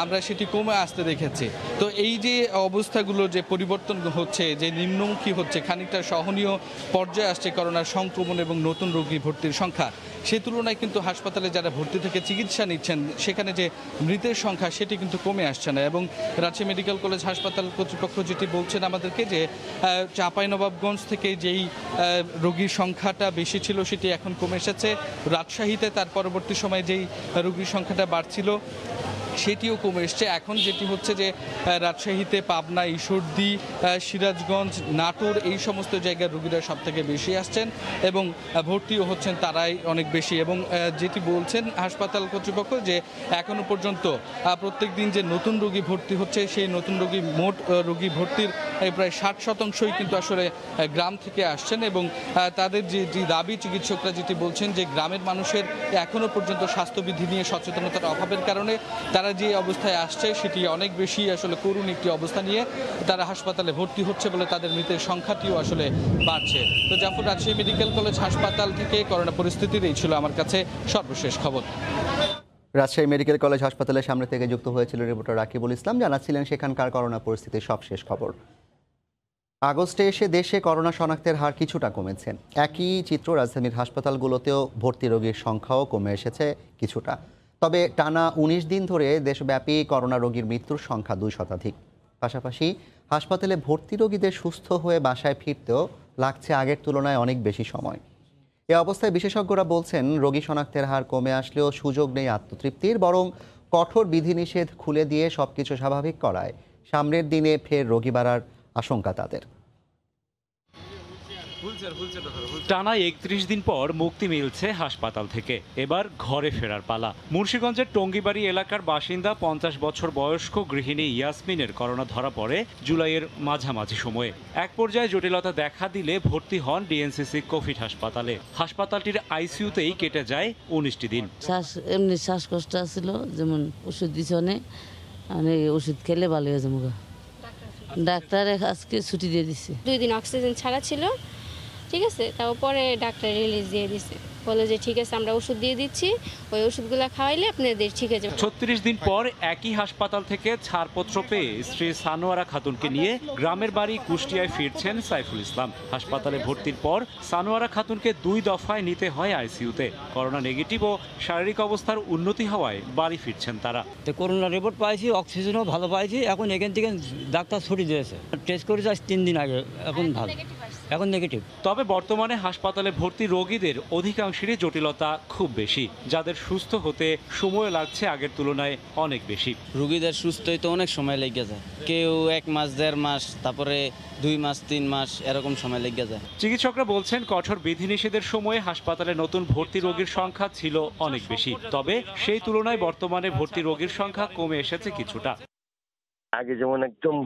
আমরা সেটি কমে আসতে দেখেছি। তো এই যে অবস্থাগুলো যে পরিবর্তন হচ্ছে, যে নিম্নমুখী হচ্ছে, খানিকটা সহনীয় পর্যায়ে আসছে করোনার সংক্রমণ এবং নতুন রোগী ভর্তির সংখ্যা, সেই তুলনায় কিন্তু হাসপাতালে যারা ভর্তি থেকে চিকিৎসা নিচ্ছেন সেখানে যে মৃতের সংখ্যা সেটি কিন্তু কমে আসছে না। এবং রাজশাহী মেডিকেল কলেজ হাসপাতাল কর্তৃপক্ষ যেটি বলছেন আমাদেরকে যে চাঁপাইনবাবগঞ্জ থেকে যেই রোগীর সংখ্যাটা বেশি ছিল সেটি এখন কমে এসেছে। রাজশাহীতে তার পরবর্তী সময়ে যেই রোগীর সংখ্যাটা বাড়ছিল সেটিও কমে এসছে। এখন যেটি হচ্ছে যে রাজশাহীতে পাবনা, ঈশ্বরদী, সিরাজগঞ্জ, নাটোর এই সমস্ত জায়গার রোগীরা সব থেকে বেশি আসছেন এবং ভর্তিও হচ্ছেন তারাই অনেক বেশি। এবং যেটি বলছেন হাসপাতাল কর্তৃপক্ষ যে এখনও পর্যন্ত প্রত্যেক দিন যে নতুন রোগী ভর্তি হচ্ছে সেই নতুন রোগী মোট রোগী ভর্তির প্রায় ৬০% কিন্তু আসলে গ্রাম থেকে আসছেন। এবং তাদের যে দাবি চিকিৎসকরা যেটি বলছেন যে গ্রামের মানুষের এখনও পর্যন্ত স্বাস্থ্যবিধি নিয়ে সচেতনতার অভাবের কারণে তারা যে অবস্থায় আসছে সেটি অনেক বেশি আসলে করুণ একটি অবস্থা নিয়ে তারা হাসপাতালে ভর্তি হচ্ছে বলে তাদের মৃতের সংখ্যাটিও আসলে বাড়ছে। তো জাফর, রাজশাহী মেডিকেল কলেজ হাসপাতাল থেকে করোনা পরিস্থিতির এই ছিল আমার কাছে সর্বশেষ খবর। রাজশাহী মেডিকেল কলেজ হাসপাতালের সামনে থেকে যুক্ত হয়েছিল রিপোর্টার রাকিবুল ইসলাম, জানাচ্ছিলেন সেখানকার করোনা পরিস্থিতির সবশেষ খবর। আগস্টে এসে দেশে করোনা শনাক্তের হার কিছুটা কমেছে। একই চিত্র রাজধানীর হাসপাতালগুলোতেও ভর্তি রোগীর সংখ্যাও কমে এসেছে কিছুটা। তবে টানা ১৯ দিন ধরে দেশব্যাপী করোনা রোগীর মৃত্যুর সংখ্যা ২ শতাধিক। পাশাপাশি হাসপাতালে ভর্তি রোগীদের সুস্থ হয়ে বাসায় ফিরতেও লাগছে আগের তুলনায় অনেক বেশি সময়। এ অবস্থায় বিশেষজ্ঞরা বলছেন রোগী শনাক্তের হার কমে আসলেও সুযোগ নেই আত্মতৃপ্তির, বরং কঠোর বিধিনিষেধ খুলে দিয়ে সবকিছু স্বাভাবিক করায় সামনের দিনে ফের রোগী বাড়ার আশঙ্কা তাদের। টানা ৩১ দিন পর মুক্তি মিলছে হাসপাতাল থেকে, এবার ঘরে ফেরার পালা। মুন্সিগঞ্জের টঙ্গিবাড়ি এলাকার বাসিন্দা ৫০ বছর বয়স্ক গৃহিণী ইয়াসমিনের করোনা ধরা পড়ে জুলাইয়ের মাঝামাঝি সময়ে। এক পর্যায়ে জটিলতা দেখা দিলে ভর্তি হন ডিএনসিসি কোভিড হাসপাতালে। হাসপাতালটির আইসিইউতেই কেটে যায় ১৯টি দিন। এমনি শ্বাসকষ্ট ছিল, যেমন ওষুধ দিছে অনেক, ওষুধ খেলে ভালো হয়ে যাবো। ডাক্তার আজকে ছুটি দিয়ে দিচ্ছে। 2 দিন অক্সিজেন ছাড়া ছিল, ঠিক আছে। তারপরে ডাক্তার রিলিজ দিয়ে দিছে, বলে যে ঠিক আছে আমরা ওষুধ দিয়ে দিচ্ছি, ওই ওষুধগুলো খাওয়াইলে আপনাদের ঠিক আছে। ৩৬ দিন পর একই হাসপাতাল থেকে ছাড়পত্র পেয়ে স্ত্রী সানোয়ারা খাতুনকে নিয়ে গ্রামের বাড়ি কুষ্টিয়ায় ফিরছেন সাইফুল ইসলাম। হাসপাতালে ভর্তির পর সানোয়ারা খাতুনকে 2 দফায় নিতে হয় আইসিইউতে। করোনা নেগেটিভ ও শারীরিক অবস্থার উন্নতি হওয়ায় বাড়ি ফিরছেন তারা। করোনা রিপোর্ট পাইছি, অক্সিজেনও ভালো পাইছি। এখন এখান থেকে ডাক্তার ছুটি দিয়েছে, টেস্ট করেছে আজ 3 দিন আগে, এখন ভালো। এখন নেগেটিভ। তবে বর্তমানে হাসপাতালে ভর্তি রোগীদের অধিকাংশেরই জটিলতা খুব বেশি, যাদের সুস্থ হতে সময় লাগছে আগের তুলনায় অনেক বেশি। রোগীদের সুস্থ হইতে অনেক সময় লেগে যায়, কেউ 1 মাস 1.5 মাস, তারপরে 2 মাস 3 মাস এরকম সময় লেগে যায়। চিকিৎসকরা বলছেন কঠোর বিধিনিষেধের সময় হাসপাতালে নতুন ভর্তি রোগীর সংখ্যা ছিল অনেক বেশি, তবে সেই তুলনায় বর্তমানে ভর্তি রোগীর সংখ্যা কমে এসেছে কিছুটা। আগে যেমন একদম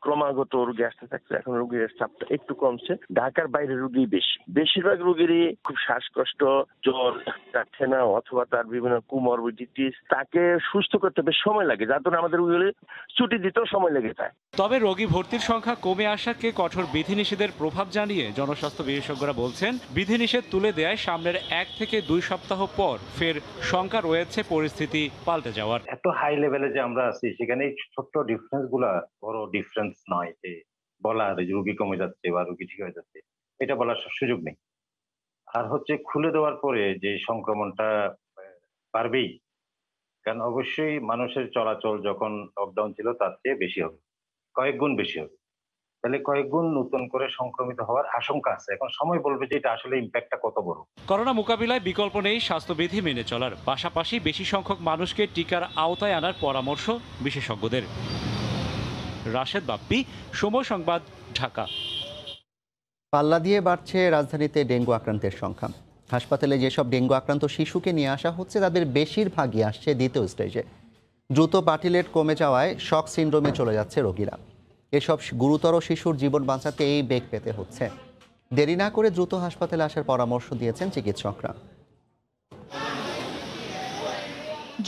ক্রমাগত রোগী আসতে থাকছে, এখন রোগীর চাপটা একটু কমছে। ঢাকার বাইরে রোগী বেশি, বেশিরভাগ রোগীরই খুব শ্বাসকষ্ট, জ্বর কাটছে না, অথবা তার বিভিন্ন কোমরবিডিটিস, তাকে সুস্থ করতে বেশ সময় লাগে, যার জন্য আমাদের ছুটি দিতেও সময় লেগে যায়। তবে রোগী ভর্তির সংখ্যা কমে আসাকে কঠোর বিধিনিষেধের প্রভাব জানিয়ে জনস্বাস্থ্য বিশেষজ্ঞরা বলছেন, বিধিনিষেধ তুলে দেয় সামনের 1 থেকে 2 সপ্তাহ পর ফের শঙ্কা রয়েছে পরিস্থিতি পাল্টে যাওয়ার। এত হাই লেভেলে যে আমরা আছি, সেখানে ছোট্ট ডিফারেন্স গুলা বড় ডিফারেন্স নয় যে বলার রোগী কমে যাচ্ছে বা রোগী ঠিক হয়ে যাচ্ছে, এটা বলার সুযোগ নেই। আর হচ্ছে খুলে দেওয়ার পরে যে সংক্রমণটা বাড়বেই, কারণ অবশ্যই মানুষের চলাচল যখন লকডাউন ছিল তার চেয়ে বেশি হবে, কয়েক গুণ বেশি হবে, তাহলে কয়েক গুণ নতুন করে সংক্রমিত হওয়ার আশঙ্কা আছে। এখন সময় বলবে যে এটা আসলে ইম্প্যাক্টটা কত বড়। করোনা মোকাবিলায় বিকল্প নেই স্বাস্থ্যবিধি মেনে চলার, পাশাপাশি বেশি সংখ্যক মানুষকে টিকার আওতায় আনার পরামর্শ বিশেষজ্ঞদের। রাশেদ বাপ্পি, সময় সংবাদ, ঢাকা। পাল্লা দিয়ে বাড়ছে রাজধানীতে ডেঙ্গু আক্রান্তের সংখ্যা। হাসপাতালে যেসব ডেঙ্গু আক্রান্ত শিশুকে নিয়ে আসা হচ্ছে তাদের বেশিরভাগই আসছে দ্বিতীয় স্টেজে। দ্রুত প্লাটিলেট কমে যাওয়ায় শক সিন্ড্রোমে চলে যাচ্ছে রোগীরা। এসব গুরুতর শিশুর জীবন বাঁচাতে এই বেগ পেতে হচ্ছে। দেরি না করে দ্রুত হাসপাতালে আসার পরামর্শ দিয়েছেন চিকিৎসকরা।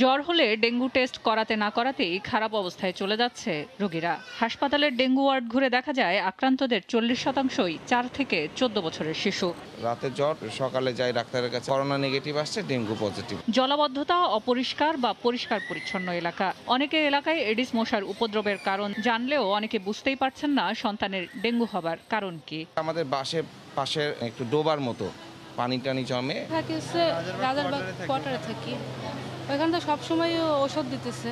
জ্বর হলে ডেঙ্গু টেস্ট করাতে না করাতেই খারাপ অবস্থায় চলে যাচ্ছে রোগীরা। হাসপাতালের ডেঙ্গু ওয়ার্ড ঘুরে দেখা যায় আক্রান্তদের 40%ই 4 থেকে 14 বছরের শিশু। রাতে জ্বর, সকালে যাই ডাক্তারের কাছে, করোনা নেগেটিভ আসছে, ডেঙ্গু পজিটিভ। জলাবদ্ধতা, অপরিষ্কার বা পরিষ্কার পরিচ্ছন্ন এলাকা। অনেকে এলাকায় এডিস মশার উপদ্রবের কারণ জানলেও অনেকে বুঝতেই পারছেন না সন্তানের ডেঙ্গু হবার কারণ কি। আমাদের পাশে একটু ডোবার মতো পানি টানি জমে। রাজারবাগ কোয়ার্টারে থাকি, ওইখানে তো সবসময় ওষুধ দিতেছে,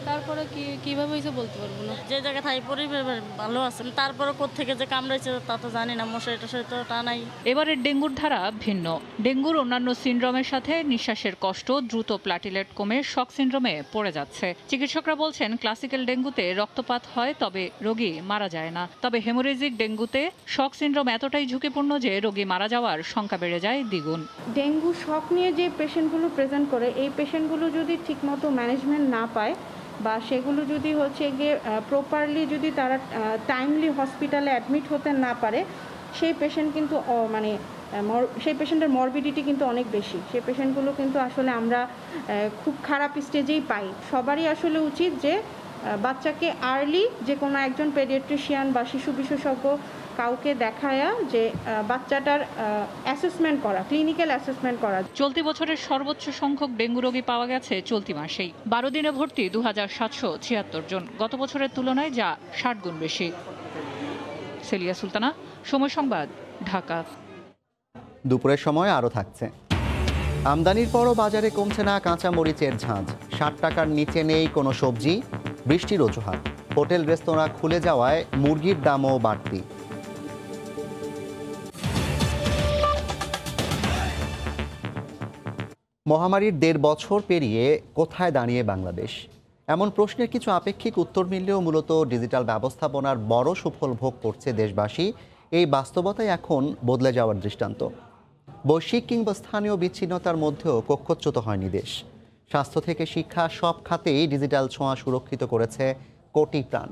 তারপরে কিভাবে হয়েছে বলতে পারবো না। যে জায়গায় থাই পরিবেশ ভালো আছে, তারপরে কোত্থেকে যে কামড়াইছে তা তো জানি না, মশারি টশারি তো টানাই। এবারের ডেঙ্গুর ধারা ভিন্ন। ডেঙ্গুর অন্যান্য সিনড্রোমের সাথে নিঃশ্বাসের কষ্ট, দ্রুত প্লাটিলেট কমে শক সিনড্রোমে পড়ে যাচ্ছে। চিকিৎসকরা বলছেন ক্লাসিক্যাল ডেঙ্গুতে রক্তপাত হয়, তবে রোগী মারা যায় না। তবে হেমোরেজিক ডেঙ্গুতে শক সিনড্রোম এতটাই ঝুঁকিপূর্ণ যে রোগী মারা যাওয়ার সংখ্যা বেড়ে যায় দ্বিগুণ। ডেঙ্গু শক নিয়ে যে পেশেন্টগুলো প্রেজেন্ট করে, এই পেশেন্টগুলো যদি ঠিকমতো ম্যানেজমেন্ট না পায় বা সেগুলো যদি হচ্ছে গিয়ে প্রপারলি যদি তারা টাইমলি হসপিটালে অ্যাডমিট হতে না পারে, সেই পেশেন্ট কিন্তু সেই পেশেন্টের মরবিডিটি কিন্তু অনেক বেশি। সেই পেশেন্টগুলো কিন্তু আসলে আমরা খুব খারাপ স্টেজেই পাই। সবারই আসলে উচিত যে বাচ্চাকে আর্লি যে কোনো একজন পেডিয়াট্রিশিয়ান বা শিশু বিশেষজ্ঞ কাউকে দেখায়া যে বাচ্চাটার অ্যাসেসমেন্ট করা, ক্লিনিক্যাল অ্যাসেসমেন্ট করা। চলতি বছরের সর্বোচ্চ সংখ্যক ডেঙ্গু রোগী পাওয়া গেছে চলতি মাসেই। 12 দিনে ভর্তি 2776 জন, গত বছরের তুলনায় যা 60 গুণ বেশি। সেলিয়া সুলতানা, সময় সংবাদ, ঢাকা। দুপুরের সময় আরও থাকছে। আমদানির পরও বাজারে কমছে না কাঁচা মরিচের ঝাঁজ। 60 টাকার নিচে নেই কোনো সবজি। বৃষ্টির অজুহাত। হোটেল রেস্তোরাঁ খুলে যাওয়ায় মুরগির দামও বাড়তি। মহামারীর 1.5 বছর পেরিয়ে কোথায় দাঁড়িয়ে বাংলাদেশ? এমন প্রশ্নের কিছু আপেক্ষিক উত্তর মিললেও মূলত ডিজিটাল ব্যবস্থাপনার বড় সুফল ভোগ করছে দেশবাসী। এই বাস্তবতাই এখন বদলে যাওয়ার দৃষ্টান্ত। বৈশ্বিক কিংবা স্থানীয় বিচ্ছিন্নতার মধ্যেও কক্ষচ্যুত হয়নি দেশ। স্বাস্থ্য থেকে শিক্ষা, সব খাতেই ডিজিটাল ছোঁয়া সুরক্ষিত করেছে কোটি প্রাণ।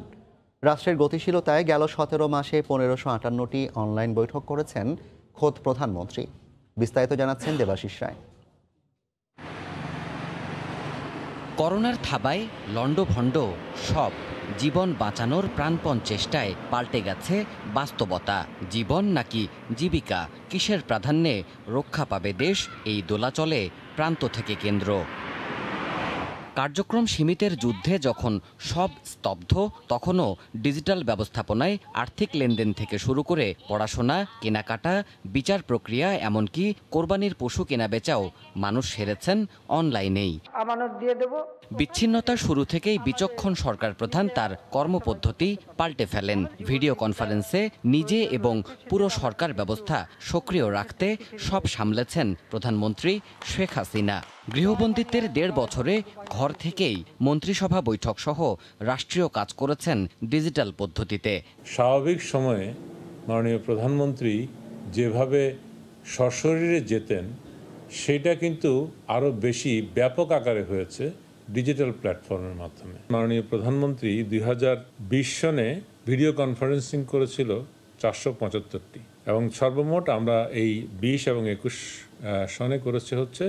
রাষ্ট্রের গতিশীলতায় গেল 17 মাসে 1558টি অনলাইন বৈঠক করেছেন খোদ প্রধানমন্ত্রী। বিস্তারিত জানাচ্ছেন দেবাশিস রায়। করোনার থাবায় লণ্ডভণ্ড সব জীবন বাঁচানোর প্রাণপণ চেষ্টায় পাল্টে গেছে বাস্তবতা। জীবন নাকি জীবিকা, কিসের প্রাধান্যে রক্ষা পাবে দেশ, এই দোলাচলে প্রান্ত থেকে কেন্দ্র। কার্যক্রম সীমিতের যুদ্ধে যখন সব স্তব্ধ, তখনও ডিজিটাল ব্যবস্থাপনায় আর্থিক লেনদেন থেকে শুরু করে পড়াশোনা, কেনাকাটা, বিচার প্রক্রিয়া, এমনকি কোরবানির পশু কেনাবেচাও মানুষ সেরেছেন অনলাইনেই। বিচ্ছিন্নতার শুরু থেকেই বিচক্ষণ সরকার প্রধান তার কর্মপদ্ধতি পাল্টে ফেলেন। ভিডিও কনফারেন্সে নিজে এবং পুরো সরকার ব্যবস্থা সক্রিয় রাখতে সব সামলেছেন প্রধানমন্ত্রী শেখ হাসিনা। গৃহবন্দিত্বের 1.5 বছরে ঘর থেকেই মন্ত্রিসভা বৈঠক সহ রাষ্ট্রীয় কাজ করেছেন ডিজিটাল পদ্ধতিতে। স্বাভাবিক সময়ে মাননীয় প্রধানমন্ত্রী যেভাবে সশরীরে যেতেন সেটা কিন্তু আরও বেশি ব্যাপক আকারে হয়েছে ডিজিটাল প্ল্যাটফর্মের মাধ্যমে। মাননীয় প্রধানমন্ত্রী 2020 সনে ভিডিও কনফারেন্সিং করেছিল 475টি এবং সর্বমোট আমরা এই 20 এবং 21 সনে করেছে হচ্ছে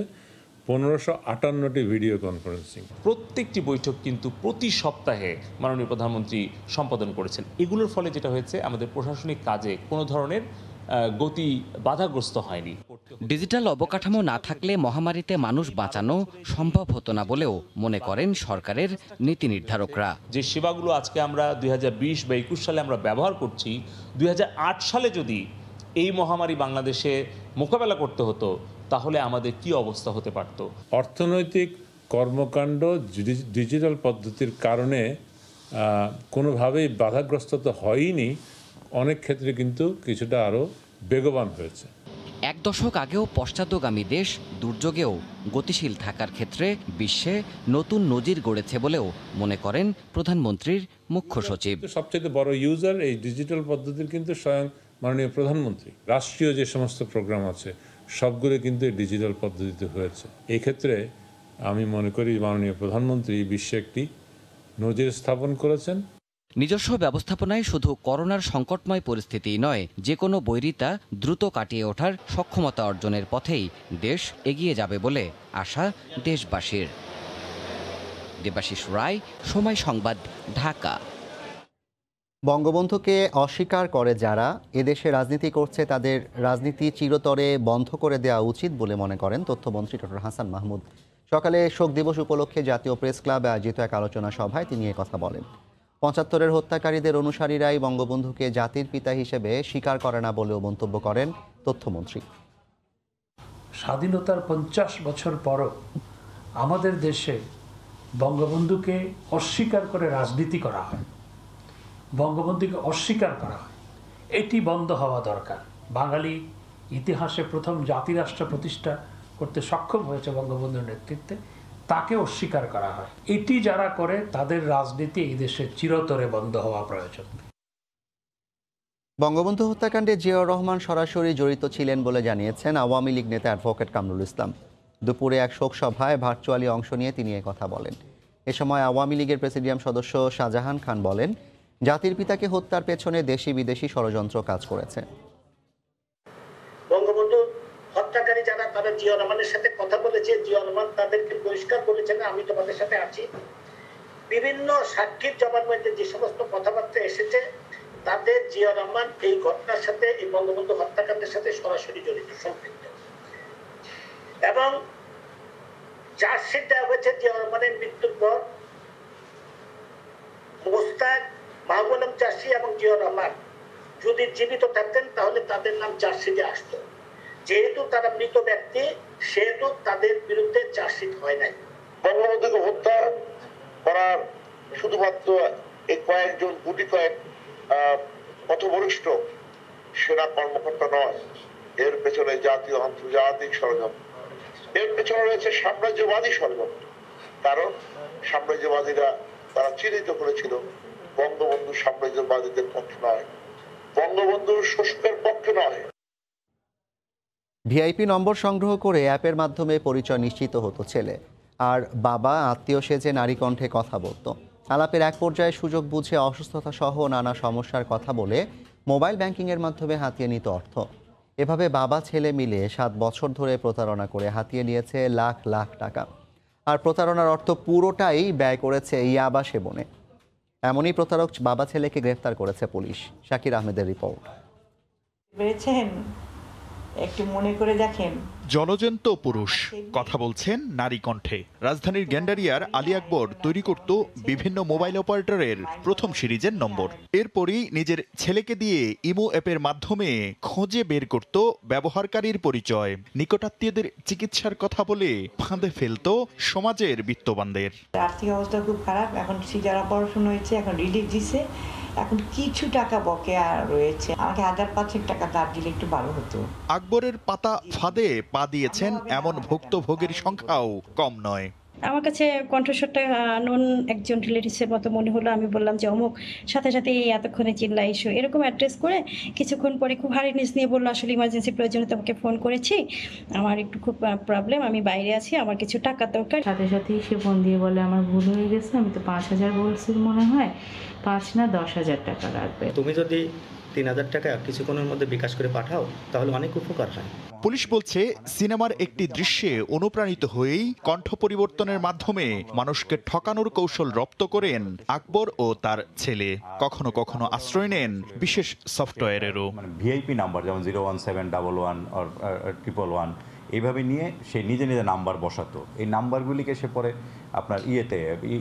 1558টি ভিডিও কনফারেন্সিং। প্রত্যেকটি বৈঠক কিন্তু প্রতি সপ্তাহে মাননীয় প্রধানমন্ত্রী সম্পাদন করেছেন। এগুলোর ফলে যেটা হয়েছে, আমাদের প্রশাসনিক কাজে কোনো ধরনের গতি বাধাগ্রস্ত হয়নি। ডিজিটাল অবকাঠামো না থাকলে মহামারীতে মানুষ বাঁচানো সম্ভব হতো না বলেও মনে করেন সরকারের নীতি নির্ধারকরা। যে সেবাগুলো আজকে আমরা 2020 বা 21 সালে আমরা ব্যবহার করছি, 2008 সালে যদি এই মহামারী বাংলাদেশে মোকাবেলা করতে হতো তাহলে আমাদের কি অবস্থা হতে পারত। অর্থনৈতিক কর্মকাণ্ড ডিজিটাল পদ্ধতির কারণে কোনোভাবেই বাধাগ্রস্ত তো হয়নি, অনেক ক্ষেত্রে কিন্তু কিছুটা আরও বেগবান হয়েছে। 1 দশক আগেও পশ্চাৎগামী দেশ দুর্যোগেও গতিশীল থাকার ক্ষেত্রে বিশ্বে নতুন নজির গড়েছে বলেও মনে করেন প্রধানমন্ত্রীর মুখ্য সচিব। সবচেয়ে বড় ইউজার এই ডিজিটাল পদ্ধতির কিন্তু স্বয়ং মাননীয় প্রধানমন্ত্রী। রাষ্ট্রীয় যে সমস্ত প্রোগ্রাম আছে সবগুলো কিন্তু এই ডিজিটাল পদ্ধতিতে হয়েছে। এই ক্ষেত্রে আমি মনে করি মাননীয় প্রধানমন্ত্রী বিশ্বে একটি নজির স্থাপন করেছেন। নিজস্ব ব্যবস্থাপনায় শুধু করোনার সংকটময় পরিস্থিতি নয়, যে কোনো বৈরিতা দ্রুত কাটিয়ে ওঠার সক্ষমতা অর্জনের পথেই দেশ এগিয়ে যাবে বলে আশা দেশবাসীর। দেবাশিস রায়, সময় সংবাদ, ঢাকা। বঙ্গবন্ধুকে অস্বীকার করে যারা এদেশে রাজনীতি করছে তাদের রাজনীতি চিরতরে বন্ধ করে দেওয়া উচিত বলে মনে করেন তথ্যমন্ত্রী ডক্টর হাসান মাহমুদ। সকালে শোক দিবস উপলক্ষে জাতীয় প্রেস ক্লাবে আয়োজিত এক আলোচনা সভায় তিনি কথা বলেন। 75-এর হত্যাকারীদের অনুসারীরাই বঙ্গবন্ধুকে জাতির পিতা হিসেবে স্বীকার করে না বলেও মন্তব্য করেন তথ্যমন্ত্রী। স্বাধীনতার 50 বছর পরও আমাদের দেশে বঙ্গবন্ধুকে অস্বীকার করে রাজনীতি করা হয়, বঙ্গবন্ধুকে অস্বীকার করা হয়, এটি বন্ধ হওয়া দরকার। বাঙালি ইতিহাসে প্রথম জাতিরাষ্ট্র প্রতিষ্ঠা করতে সক্ষম হয়েছে বঙ্গবন্ধুর নেতৃত্বে, তাকে অস্বীকার করা হয়। এটি যারা করে তাদের রাজনীতি এই দেশে চিরতরে বন্ধ হওয়া প্রয়োজন। বঙ্গবন্ধু হত্যাকাণ্ডে জিয়াউর রহমান সরাসরি জড়িত ছিলেন বলে জানিয়েছেন আওয়ামী লীগ নেতা অ্যাডভোকেট কামরুল ইসলাম। দুপুরে এক শোক সভায় ভার্চুয়ালি অংশ নিয়ে তিনি কথা বলেন। এ সময় আওয়ামী লীগের প্রেসিডিয়াম সদস্য শাহজাহান খান বলেন, জাতির পিতাকে হত্যার পেছনে দেশি বিদেশি ষড়যন্ত্র কাজ করেছে। বঙ্গবন্ধু হত্যাকারী যারা, তারা জিয়াউর রহমানের সাথে কথা বলেছে, জিয়াউর রহমান তাদেরকে পরিষ্কার বলেছেন আমি তোমাদের সাথে আছি। বিভিন্ন সাক্ষীর জবানবন্দিতে যে সমস্ত কথাবার্তা এসেছে তাতে জিয়াউর রহমান এই ঘটনার সাথে, এই বঙ্গবন্ধু হত্যাকাণ্ডের সাথে সরাসরি জড়িত, সম্পৃক্ত। এবং চার্জশিট দেওয়া হয়েছে জিয়াউর রহমানের মৃত্যুর পর মোস্তাক, মাহবুব আলম চাষী এবং জিয়াউর রহমান যদি জীবিত থাকতেন তাহলে তাদের নাম চার্জশিটে আসতো। যেহেতু তারা মৃত ব্যক্তি সেহেতু তাদের বিরুদ্ধে চার্জশিট হয় নাই। বঙ্গবন্ধুকে হত্যা করার শুধুমাত্র এই কয়েকজন গুটি কয়েক পথভ্রষ্ট সেনা কর্মকর্তা নয়, এর পেছনে জাতীয় আন্তর্জাতিক ষড়যন্ত্র, এর পেছনে রয়েছে সাম্রাজ্যবাদী ষড়যন্ত্র। কারণ সাম্রাজ্যবাদীরা তারা চিহ্নিত করেছিল বঙ্গবন্ধু সাম্রাজ্যবাদীদের পক্ষে নয়, বঙ্গবন্ধুর শোষকের পক্ষে নয়। ভিআইপি নম্বর সংগ্রহ করে অ্যাপের মাধ্যমে পরিচয় নিশ্চিত হতো ছেলে, আর বাবা আত্মীয় সেজে নারী কণ্ঠে কথা বলতো। আলাপের এক পর্যায়ে সুযোগ বুঝে অসুস্থতা সহ নানা সমস্যার কথা বলে মোবাইল ব্যাংকিংয়ের মাধ্যমে হাতিয়ে নিত অর্থ। এভাবে বাবা ছেলে মিলে 7 বছর ধরে প্রতারণা করে হাতিয়ে নিয়েছে লাখ লাখ টাকা। আর প্রতারণার অর্থ পুরোটাই ব্যয় করেছে ইয়াবা সেবনে। এমনই প্রতারক বাবা ছেলেকে গ্রেফতার করেছে পুলিশ। শাকির আহমেদের রিপোর্ট। পেয়েছেন একটু মনে করে দেখেন। জলজন্ত পুরুষ কথা বলছেন নারী কণ্ঠে। রাজধানীর গ্যান্ডারিয়ার আলী আকবর তৈরি করত বিভিন্ন মোবাইল অপারেটরের প্রথম সিরিজের নম্বর। এরপরই নিজের ছেলেকে দিয়ে ইমো অ্যাপের মাধ্যমে খোঁজে বের করত ব্যবহারকারীর পরিচয়, নিকটাত্মীয়দের চিকিৎসার কথা বলে ফাঁদে ফেলত সমাজের বিত্তবানদের। আর্থিক অবস্থা খুব খারাপ, এখন সিজার অপারেশন হয়েছে, এখন রিলিজ দিছে, এখন কিছু টাকা বকেয়া রয়েছে, আমাকে 1000-500 টাকা ধার দিলে একটু ভালো হতো। আকবরের পাতা ফাঁদে পা দিয়েছেন এমন ভুক্তভোগীর সংখ্যাও কম নয়। আমার কাছে কণ্ঠস্বরটা নন একজন রিলেটিভসের মতো মনে হলো। আমি বললাম যে অমুক, সাথে সাথে এতক্ষণে চিল্লা এসো, এরকম অ্যাড্রেস করে কিছুক্ষণ পরে খুব হারিনেস নিয়ে বললো আসলে ইমার্জেন্সি প্রয়োজনে তোমাকে ফোন করেছি, আমার একটু খুব প্রবলেম, আমি বাইরে আছি, আমার কিছু টাকা দরকার। সাথে সাথেই সে ফোন দিয়ে বলে আমার ভুল হয়ে গেছে, আমি তো 5000 বলছি, মনে হয় 5 না 10,000 টাকা লাগবে। তুমি যদি 3000 টাকা কিছুক্ষণের মধ্যে বিকাশ করে পাঠাও তাহলে অনেক উপকার হয়। পুলিশ বলছে সিনেমার একটি দৃশ্যে অনুপ্রাণিত হয়েই কণ্ঠ পরিবর্তনের মাধ্যমে মানুষকে ঠকানোর কৌশল রপ্ত করেন আকবর ও তার ছেলে। কখনো কখনো আশ্রয় নেন বিশেষ সফটওয়্যারেরও। ভিআইপি নাম্বার যেমন 01711 or 111 এইভাবে নিয়ে সে নিজে নিজে নাম্বার বসাতো। এই নাম্বারগুলিকে সে পরে আপনার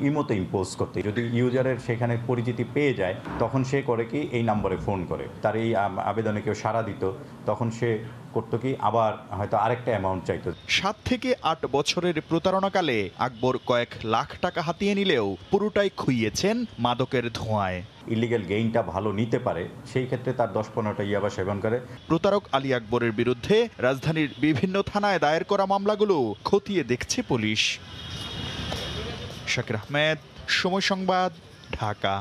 ইমোতে ইম্পোজ করতে, যদি ইউজারের সেখানে পরিচিতি পেয়ে যায় তখন সে করে কি এই নম্বরে ফোন করে, তার এই আবেদনে কেউ সাড়া দিত, তখন সে করতো কি আবার হয়তো আরেকটা অ্যামাউন্ট চাইতো। 7 থেকে 8 বছরের প্রতারণাকালে আকবর কয়েক লাখ টাকা হাতিয়ে নিলেও পুরোটাই খুইয়েছেন মাদকের ধোঁয়ায়। ইলিগাল গেইনটা ভালো নিতে পারে সেই ক্ষেত্রে তার 10-15টা ইয়াবা সেবন করে। প্রতারক আলী আকবরের বিরুদ্ধে রাজধানীর বিভিন্ন থানায় দায়ের করা মামলাগুলো খতিয়ে দেখছে পুলিশ। শাকির আহমেদ, সময় সংবাদ, ঢাকা।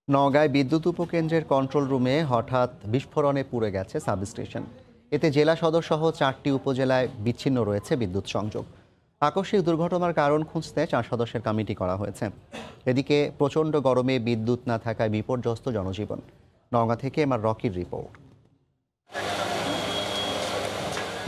নওগাঁয় বিদ্যুৎ উপকেন্দ্রের কন্ট্রোল রুমে হঠাৎ বিস্ফোরণে পুড়ে গেছে সাবস্টেশন। এতে জেলা সদর সহ 4টি উপজেলায় বিচ্ছিন্ন রয়েছে বিদ্যুৎ সংযোগ। আকস্মিক দুর্ঘটনার কারণ খুঁজতে 4 সদস্যের কমিটি করা হয়েছে। এদিকে প্রচণ্ড গরমে বিদ্যুৎ না থাকায় বিপর্যস্ত জনজীবন। নওগাঁ থেকে আমার রকির রিপোর্ট।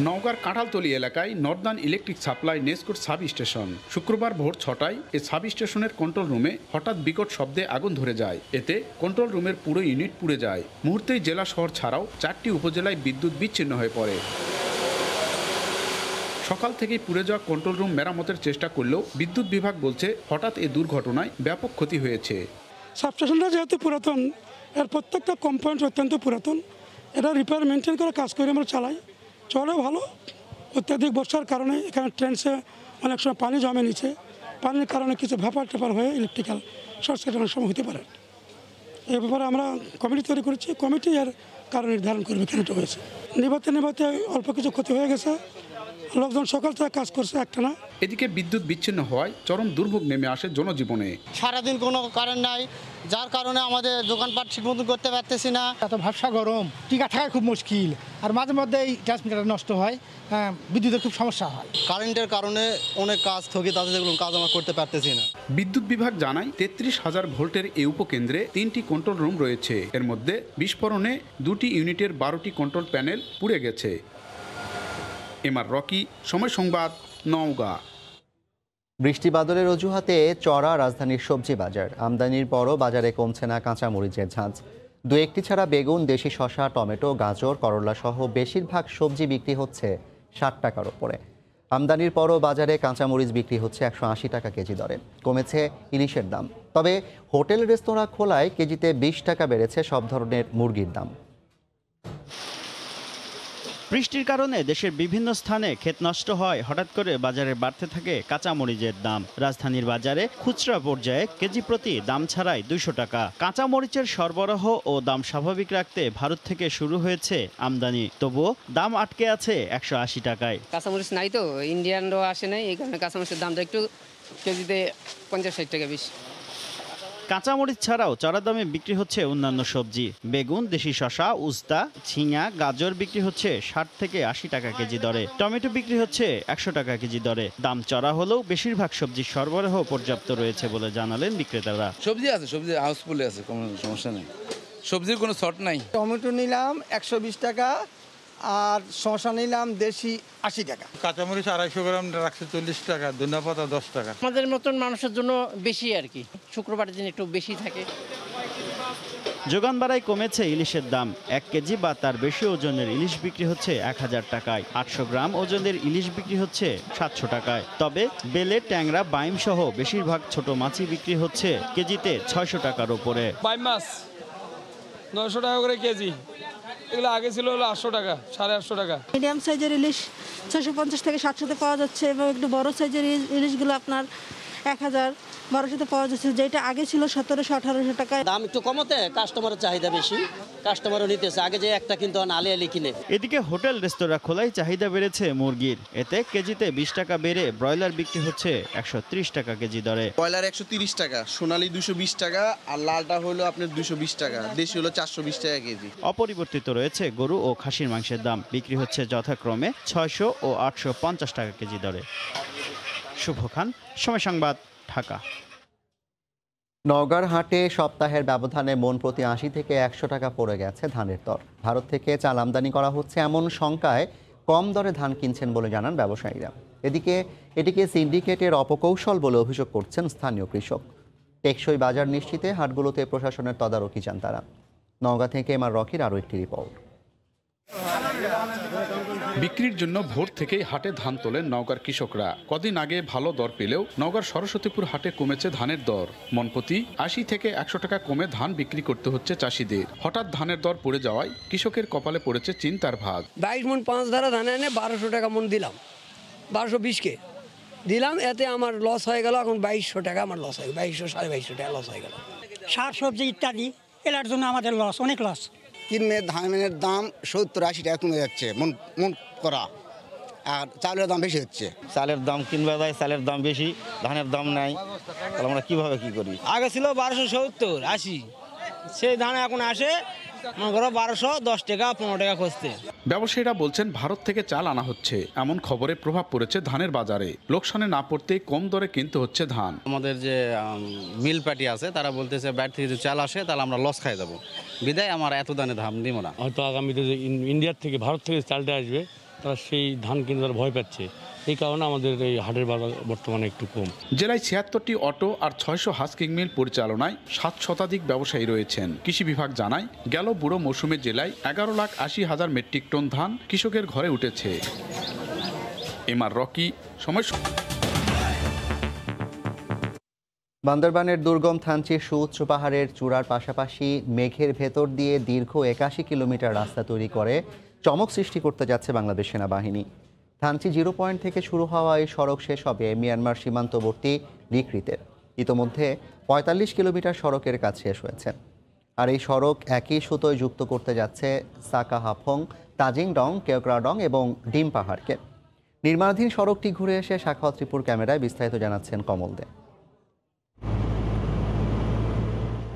নওগাঁর কাঁঠালতলী এলাকায় নর্দার্ন ইলেকট্রিক সাপ্লাই নেসকোট সাব স্টেশন। শুক্রবার ভোর 6টায় এই সাব স্টেশনের কন্ট্রোল রুমে হঠাৎ বিকট শব্দে আগুন ধরে যায়। এতে কন্ট্রোল রুমের পুরো ইউনিট পুড়ে যায়। মুহূর্তেই জেলা শহর ছাড়াও 4টি উপজেলায় বিদ্যুৎ বিচ্ছিন্ন হয়ে পড়ে। সকাল থেকেই পুড়ে যাওয়া কন্ট্রোল রুম মেরামতের চেষ্টা করলেও বিদ্যুৎ বিভাগ বলছে হঠাৎ এই দুর্ঘটনায় ব্যাপক ক্ষতি হয়েছে। সাবস্টেশনটা যেহেতু পুরাতন, এর প্রত্যেকটা কম্পোনেন্ট অত্যন্ত পুরাতন, এটা রিপেয়ার মেনটেন করে কাজ করে আমরা চালাই, চলে ভালো। অত্যাধিক বর্ষার কারণে এখানে ট্রেন্সে অনেক সময় পানি জমে নিচে, পানির কারণে কিছু ভ্যাপার টেপার হয়ে ইলেকট্রিক্যাল শর্ট সার্কিট অনেক সময় হতে পারে। এ ব্যাপারে আমরা কমিটি তৈরি করেছি, কমিটি এর কারণ নির্ধারণ করবে কেন এটা হয়েছে। নিভাতে অল্প কিছু ক্ষতি হয়ে গেছে, লোকজন সকাল থেকে কাজ করছে একটা না। এদিকে বিদ্যুৎ বিচ্ছিন্ন হওয়ায় চরম দুর্ভোগ নেমে আসে জনজীবনে। সারাদিন কোনো কারেন্ট নাই, যার কারণে আমাদের দোকানপাট ঠিক মতো করতে পারতেছি না। এত ভাবসা গরম, টিকা থাকা খুব মুশকিল, আর মাঝে মধ্যে এই ট্রান্সমিটার নষ্ট হয়, বিদ্যুতের খুব সমস্যা হয়। কারেন্টের কারণে অনেক কাজ স্থগিত আছে, যেগুলো কাজ আমরা করতে পারতেছি না। বিদ্যুৎ বিভাগ জানায় 33,000 ভোল্টের এই উপকেন্দ্রে 3টি কন্ট্রোল রুম রয়েছে। এর মধ্যে বিস্ফোরণে 2টি ইউনিটের 12টি কন্ট্রোল প্যানেল পুড়ে গেছে। এমআর রকি, সময় সংবাদ, নওগাঁ। বৃষ্টি বাদলের অজুহাতে চড়া রাজধানীর সবজি বাজার। আমদানির পরও বাজারে কমছে না কাঁচামরিচের ঝাঁজ। 2-1টি ছাড়া বেগুন, দেশি শসা, টমেটো, গাজর, করলা সহ বেশিরভাগ সবজি বিক্রি হচ্ছে 60 টাকার ওপরে। আমদানির পরও বাজারে কাঁচামরিচ বিক্রি হচ্ছে 180 টাকা কেজি দরে। কমেছে ইলিশের দাম। তবে হোটেল রেস্তোরাঁ খোলায় কেজিতে 20 টাকা বেড়েছে সব ধরনের মুরগির দাম। বৃষ্টির কারণে দেশের বিভিন্ন স্থানে ক্ষেত নষ্ট হয়, হঠাৎ করে বাজারে বাড়তে থাকে কাঁচামরিচের দাম। রাজধানীর বাজারে খুচরা পর্যায়ে কেজি প্রতি দাম ছাড়াই 200 টাকা। কাঁচামরিচের সরবরাহ ও দাম স্বাভাবিক রাখতে ভারত থেকে শুরু হয়েছে আমদানি, তবুও দাম আটকে আছে 180 টাকায়। কাঁচামরিচ নাই তো, ইন্ডিয়ানরাও আসে নাই, এই কারণে কাঁচামরিচের দামটা একটু কেজিতে 50-60 টাকা বেশি। কাঁচামরিচ ছাড়াও চড়া দামে বিক্রি হচ্ছে অন্যান্য সবজি। বেগুন, দেশি শসা, উস্তা, ঝিঙা, গাজর বিক্রি হচ্ছে 60 থেকে 80 টাকা কেজি দরে। টমেটো বিক্রি হচ্ছে 100 টাকা কেজি দরে। দাম চড়া হলেও বেশিরভাগ সবজির সরবরাহ পর্যাপ্ত রয়েছে বলে জানালেন বিক্রেতারা। সবজি আছে, সবজি হাউসফুল আছে, কোনো সমস্যা নেই, সবজির কোনো শর্ট নাই। টমেটো নিলাম 120 টাকা, আর শসা নিলাম দেশি 80 টাকা। কাঁচামরিচ 250 গ্রাম রাখছে 40 টাকা, ধনেপাতা 10 টাকা। আমাদের মতন মানুষের জন্য বেশি আর কি, শুক্রবারের দিন একটু বেশি থাকে। যোগান বাড়ায় কমেছে ইলিশের দাম। 1 কেজি বা তার বেশি ওজনের ইলিশ বিক্রি হচ্ছে 1000 টাকায়, 800 গ্রাম ওজনের ইলিশ বিক্রি হচ্ছে 700 টাকায়। তবে বেলে, ট্যাংরা, বাইম সহ বেশিরভাগ ছোট মাছই বিক্রি হচ্ছে কেজিতে 600 টাকার উপরে। বাইম মাছ 900 টাকা করে কেজি, এগুলো আগে ছিল হলো 800 টাকা, 850 টাকা। মিডিয়াম সাইজের ইলিশ 650 থেকে 700তে পাওয়া যাচ্ছে এবং একটু বড় সাইজের ইলিশগুলো আপনার 1000-1200তে পাওয়া যাচ্ছে, যেটা আগে ছিল 1700-1800 টাকায়। দাম একটু কমতে কাস্টমারের চাহিদা বেশি, কাস্টমারও নিতেছে, আগে যে একটা কিন্তু আলি আলি কিনে। এদিকে হোটেল রেস্তোরাঁ খোলায় চাহিদা বেড়েছে মুরগির। এতে কেজিতে 20 টাকা বেড়ে ব্রয়লার বিক্রি হচ্ছে 130 টাকা কেজি দরে। ব্রয়লার 130 টাকা, সোনালী 220 টাকা, আর লালটা হলো আপনার 220 টাকা, দেশি হলো 420 টাকা কেজি। অপরিবর্তিত রয়েছে গরু ও খাসির মাংসের দাম, বিক্রি হচ্ছে যথাক্রমে 600 ও 850 টাকা কেজি দরে। শুভ খান, সময় সংবাদ, ঢাকা। নওগাঁর হাটে সপ্তাহের ব্যবধানে মন প্রতি 80 থেকে 100 টাকা পড়ে গেছে ধানের দর। ভারত থেকে চাল আমদানি করা হচ্ছে এমন শঙ্কায় কম দরে ধান কিনছেন বলে জানান ব্যবসায়ীরা। এটিকে সিন্ডিকেটের অপকৌশল বলে অভিযোগ করছেন স্থানীয় কৃষক। টেকসই বাজার নিশ্চিতে হাটগুলোতে প্রশাসনের তদারকি চান তারা। নওগাঁ থেকে এমআর রকির আরও একটি রিপোর্ট। বিক্রির জন্য ভোর থেকেই হাটে ধান তোলেন নওগাঁর কৃষকরা। কদিন আগে ভালো দর পেলেও নওগাঁর সরস্বতীপুর হাটে কমেছে ধানের দর। মনপ্রতি 80 থেকে 100 টাকা কমে ধান বিক্রি করতে হচ্ছে চাষিদের। হঠাৎ ধানের দর পড়ে যাওয়ায় কৃষকের কপালে পড়েছে চিন্তার ভাগ। 22 মন 5 ধারা ধান এনে 1200 টাকা মন দিলাম, 1220 দিলাম, এতে আমার লস হয়ে গেল। এখন 2200 টাকা আমার লস হয়ে গেল, 2200-2250 টাকা লস হয়ে গেল। শাক সবজি ইত্যাদি এলার জন্য আমাদের লস, অনেক লস। কিনলে ধানের দাম 70-80 টাকা কমে যাচ্ছে মন করা, আর চালের দাম বেশি হচ্ছে। চালের দাম কিনবা যায়, চালের দাম বেশি, ধানের দাম নাই, তাহলে আমরা কিভাবে কি করি? আগে ছিল 1270-80, সেই ধান এখন আসে মনে করো 1210 টাকা 15 টাকা খুঁজতে। ব্যবসায়ীরা বলছেন ভারত থেকে চাল আনা হচ্ছে, এমন খবরে প্রভাব পড়েছে ধানের বাজারে। লোকসানে না পড়তেই কম দরে কিনতে হচ্ছে ধান। আমাদের যে মিল পার্টি আছে তারা বলতেছে বাইরে থেকে যদি চাল আসে তাহলে আমরা লস খাই যাবো, বিদায় আমার এত দানে ধান দিব না। হয়তো আগামীতে যে ইন্ডিয়ার থেকে, ভারত থেকে চালটা আসবে, তারা সেই ধান কিনতে ভয় পাচ্ছে। এই কারণে আমাদের এই হাটের বাজার বর্তমানে একটু কম। জেলায় 76টি অটো আর 600 হাস্কিং মিল পরিচালনায় 7 শতাধিক ব্যবসায়ী রয়েছেন। কৃষি বিভাগ জানায় গেল বুড়ো মৌসুমে জেলায় 11,80,000 মেট্রিক টন ধান কৃষকের ঘরে উঠেছে। এমআর রকি, সময়। বান্দরবানের দুর্গম থানচির সুউচ্চ পাহাড়ের চূড়ার পাশাপাশি মেঘের ভেতর দিয়ে দীর্ঘ 81 কিলোমিটার রাস্তা তৈরি করে চমক সৃষ্টি করতে যাচ্ছে বাংলাদেশ সেনাবাহিনী। থানচি 0 পয়েন্ট থেকে শুরু হওয়া এই সড়ক শেষ হবে মিয়ানমার সীমান্তবর্তী লিকৃতে। ইতোমধ্যে 45 কিলোমিটার সড়কের কাজ শেষ হয়েছে। আর এই সড়ক একই সুতোয় যুক্ত করতে যাচ্ছে সাকাহাফং, তাজিংডং, কেওক্রাডং এবং ডিম পাহাড়কে। নির্মাণাধীন সড়কটি ঘুরে এসে সাখাওয়াত ত্রিপুর ক্যামেরায় বিস্তারিত জানাচ্ছেন কমল দে।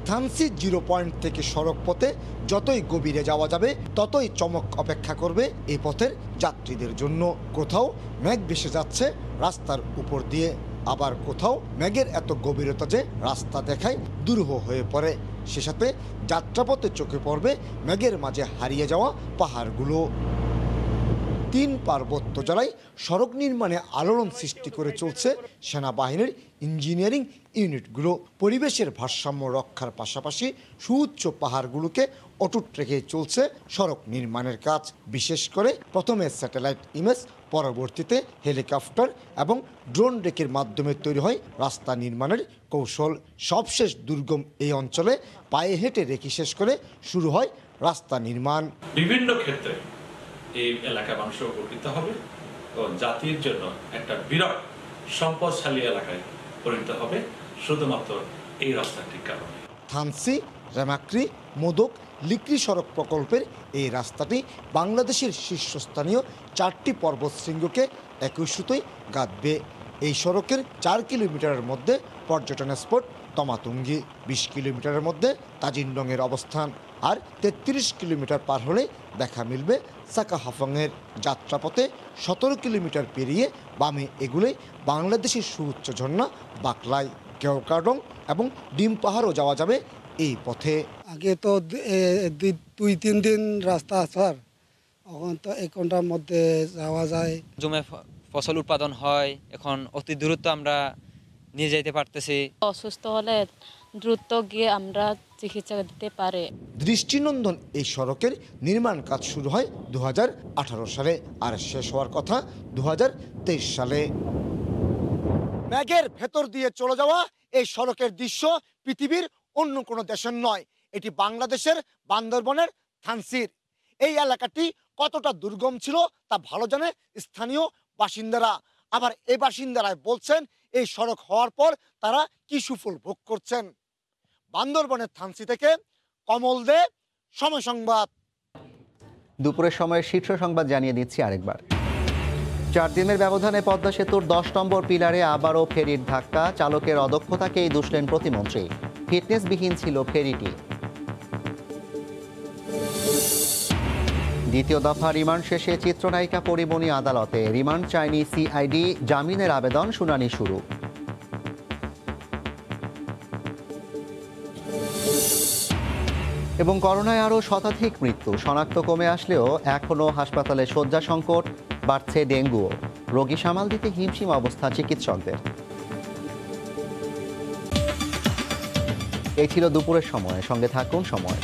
থানচি 0 পয়েন্ট থেকে সড়ক পথে যতই গভীরে যাওয়া যাবে ততই চমক অপেক্ষা করবে এই পথের যাত্রীদের জন্য। কোথাও মেঘ ভেসে যাচ্ছে রাস্তার উপর দিয়ে, আবার কোথাও মেঘের এত গভীরতা যে রাস্তা দেখায় দুরূহ হয়ে পড়ে। সে সাথে যাত্রাপথে চোখে পড়বে মেঘের মাঝে হারিয়ে যাওয়া পাহাড়গুলো। 3 পার্বত্য জেলায় সড়ক নির্মাণে আলোড়ন সৃষ্টি করে চলছে সেনাবাহিনীর ইঞ্জিনিয়ারিং ইউনিটগুলো। পরিবেশের ভারসাম্য রক্ষার পাশাপাশি সুউচ্চ পাহাড়গুলোকে অটুট রেখে চলছে সড়ক নির্মাণের কাজ। বিশেষ করে প্রথমে স্যাটেলাইট ইমেজ, পরবর্তীতে হেলিকপ্টার এবং ড্রোন রেকের মাধ্যমে তৈরি হয় রাস্তা নির্মাণের কৌশল। সবশেষ দুর্গম এই অঞ্চলে পায়ে হেঁটে রেখে শেষ করে শুরু হয় রাস্তা নির্মাণ। বিভিন্ন ক্ষেত্রে এই এলাকা মানুষ উপকৃত হবে এবং জাতির জন্য একটা বিরাট সম্পদশালী এলাকায় পরিণত হবে শুধুমাত্র এই রাস্তাটির কারণে। থানচি, রেমাক্রি, মোদক, লিকরি সড়ক প্রকল্পের এই রাস্তাটি বাংলাদেশের শীর্ষস্থানীয় 4টি পর্বত শৃঙ্গকে একই সুতোয় গাঁথবে। এই সড়কের 4 কিলোমিটারের মধ্যে পর্যটন স্পট তমাতুঙ্গি, 20 কিলোমিটারের মধ্যে তাজিংডংয়ের অবস্থান, আর 33 কিলোমিটার পার হলে দেখা মিলবে সাকাহাফংয়ের। যাত্রাপথে 17 কিলোমিটার পেরিয়ে বামে এগুলে বাংলাদেশের সুউচ্চ ঝর্ণা বাকলাই, কেওক্রাডং এবং ডিম পাহাড়ও যাওয়া যাবে এই পথে। আগে তো 2-3 দিন রাস্তা আসার, এখন তো 1 ঘন্টার মধ্যে যাওয়া যায়। জমে ফসল উৎপাদন হয়, এখন অতি দ্রুত আমরা নিয়ে যাইতে পারতেছি। অসুস্থ হলে দ্রুত গিয়ে আমরা চিকিৎসা দিতে পারি। দৃষ্টিনন্দন এই সড়কের নির্মাণ কাজ শুরু হয় 2018 সালে আর শেষ হওয়ার কথা 2023 সালে। ম্যাগের ভেতর দিয়ে চলে যাওয়া এই সড়কের দৃশ্য পৃথিবীর অন্য কোনো দেশের নয়, এটি বাংলাদেশের বান্দরবনের থানসির। এই এলাকাটি কতটা দুর্গম ছিল তা ভালো জানে স্থানীয় বাসিন্দারা। আবার এই বাসিন্দারাই বলছেন এই সড়ক হওয়ার পর তারা কি সুফল ভোগ করছেন। বান্দরবনের থানসি থেকে কমল দে, সময় সংবাদ। দুপুরের সময় শীর্ষ সংবাদ জানিয়ে দিচ্ছি আরেকবার। 4 দিনের ব্যবধানে পদ্মা সেতুর 10 নম্বর পিলারে আবারও ফেরির ধাক্কা, চালকের অদক্ষতাকেই দুষলেন প্রতিমন্ত্রী। ফিটনেসবিহীন ছিল ফেরিটি। দ্বিতীয় দফা রিমান্ড শেষে চিত্রনায়িকা পরিমণি আদালতে। রিমান্ড চায়নি সিআইডি, জামিনের আবেদন শুনানি শুরু। এবং করোনায় আরও শতাধিক মৃত্যু, শনাক্ত কমে আসলেও এখনও হাসপাতালে শয্যা সংকট, বাড়ছে ডেঙ্গুও। রোগী সামাল দিতে হিমশিম অবস্থা চিকিৎসকদের। এই ছিল দুপুরের সময়, সঙ্গে থাকুন সময়।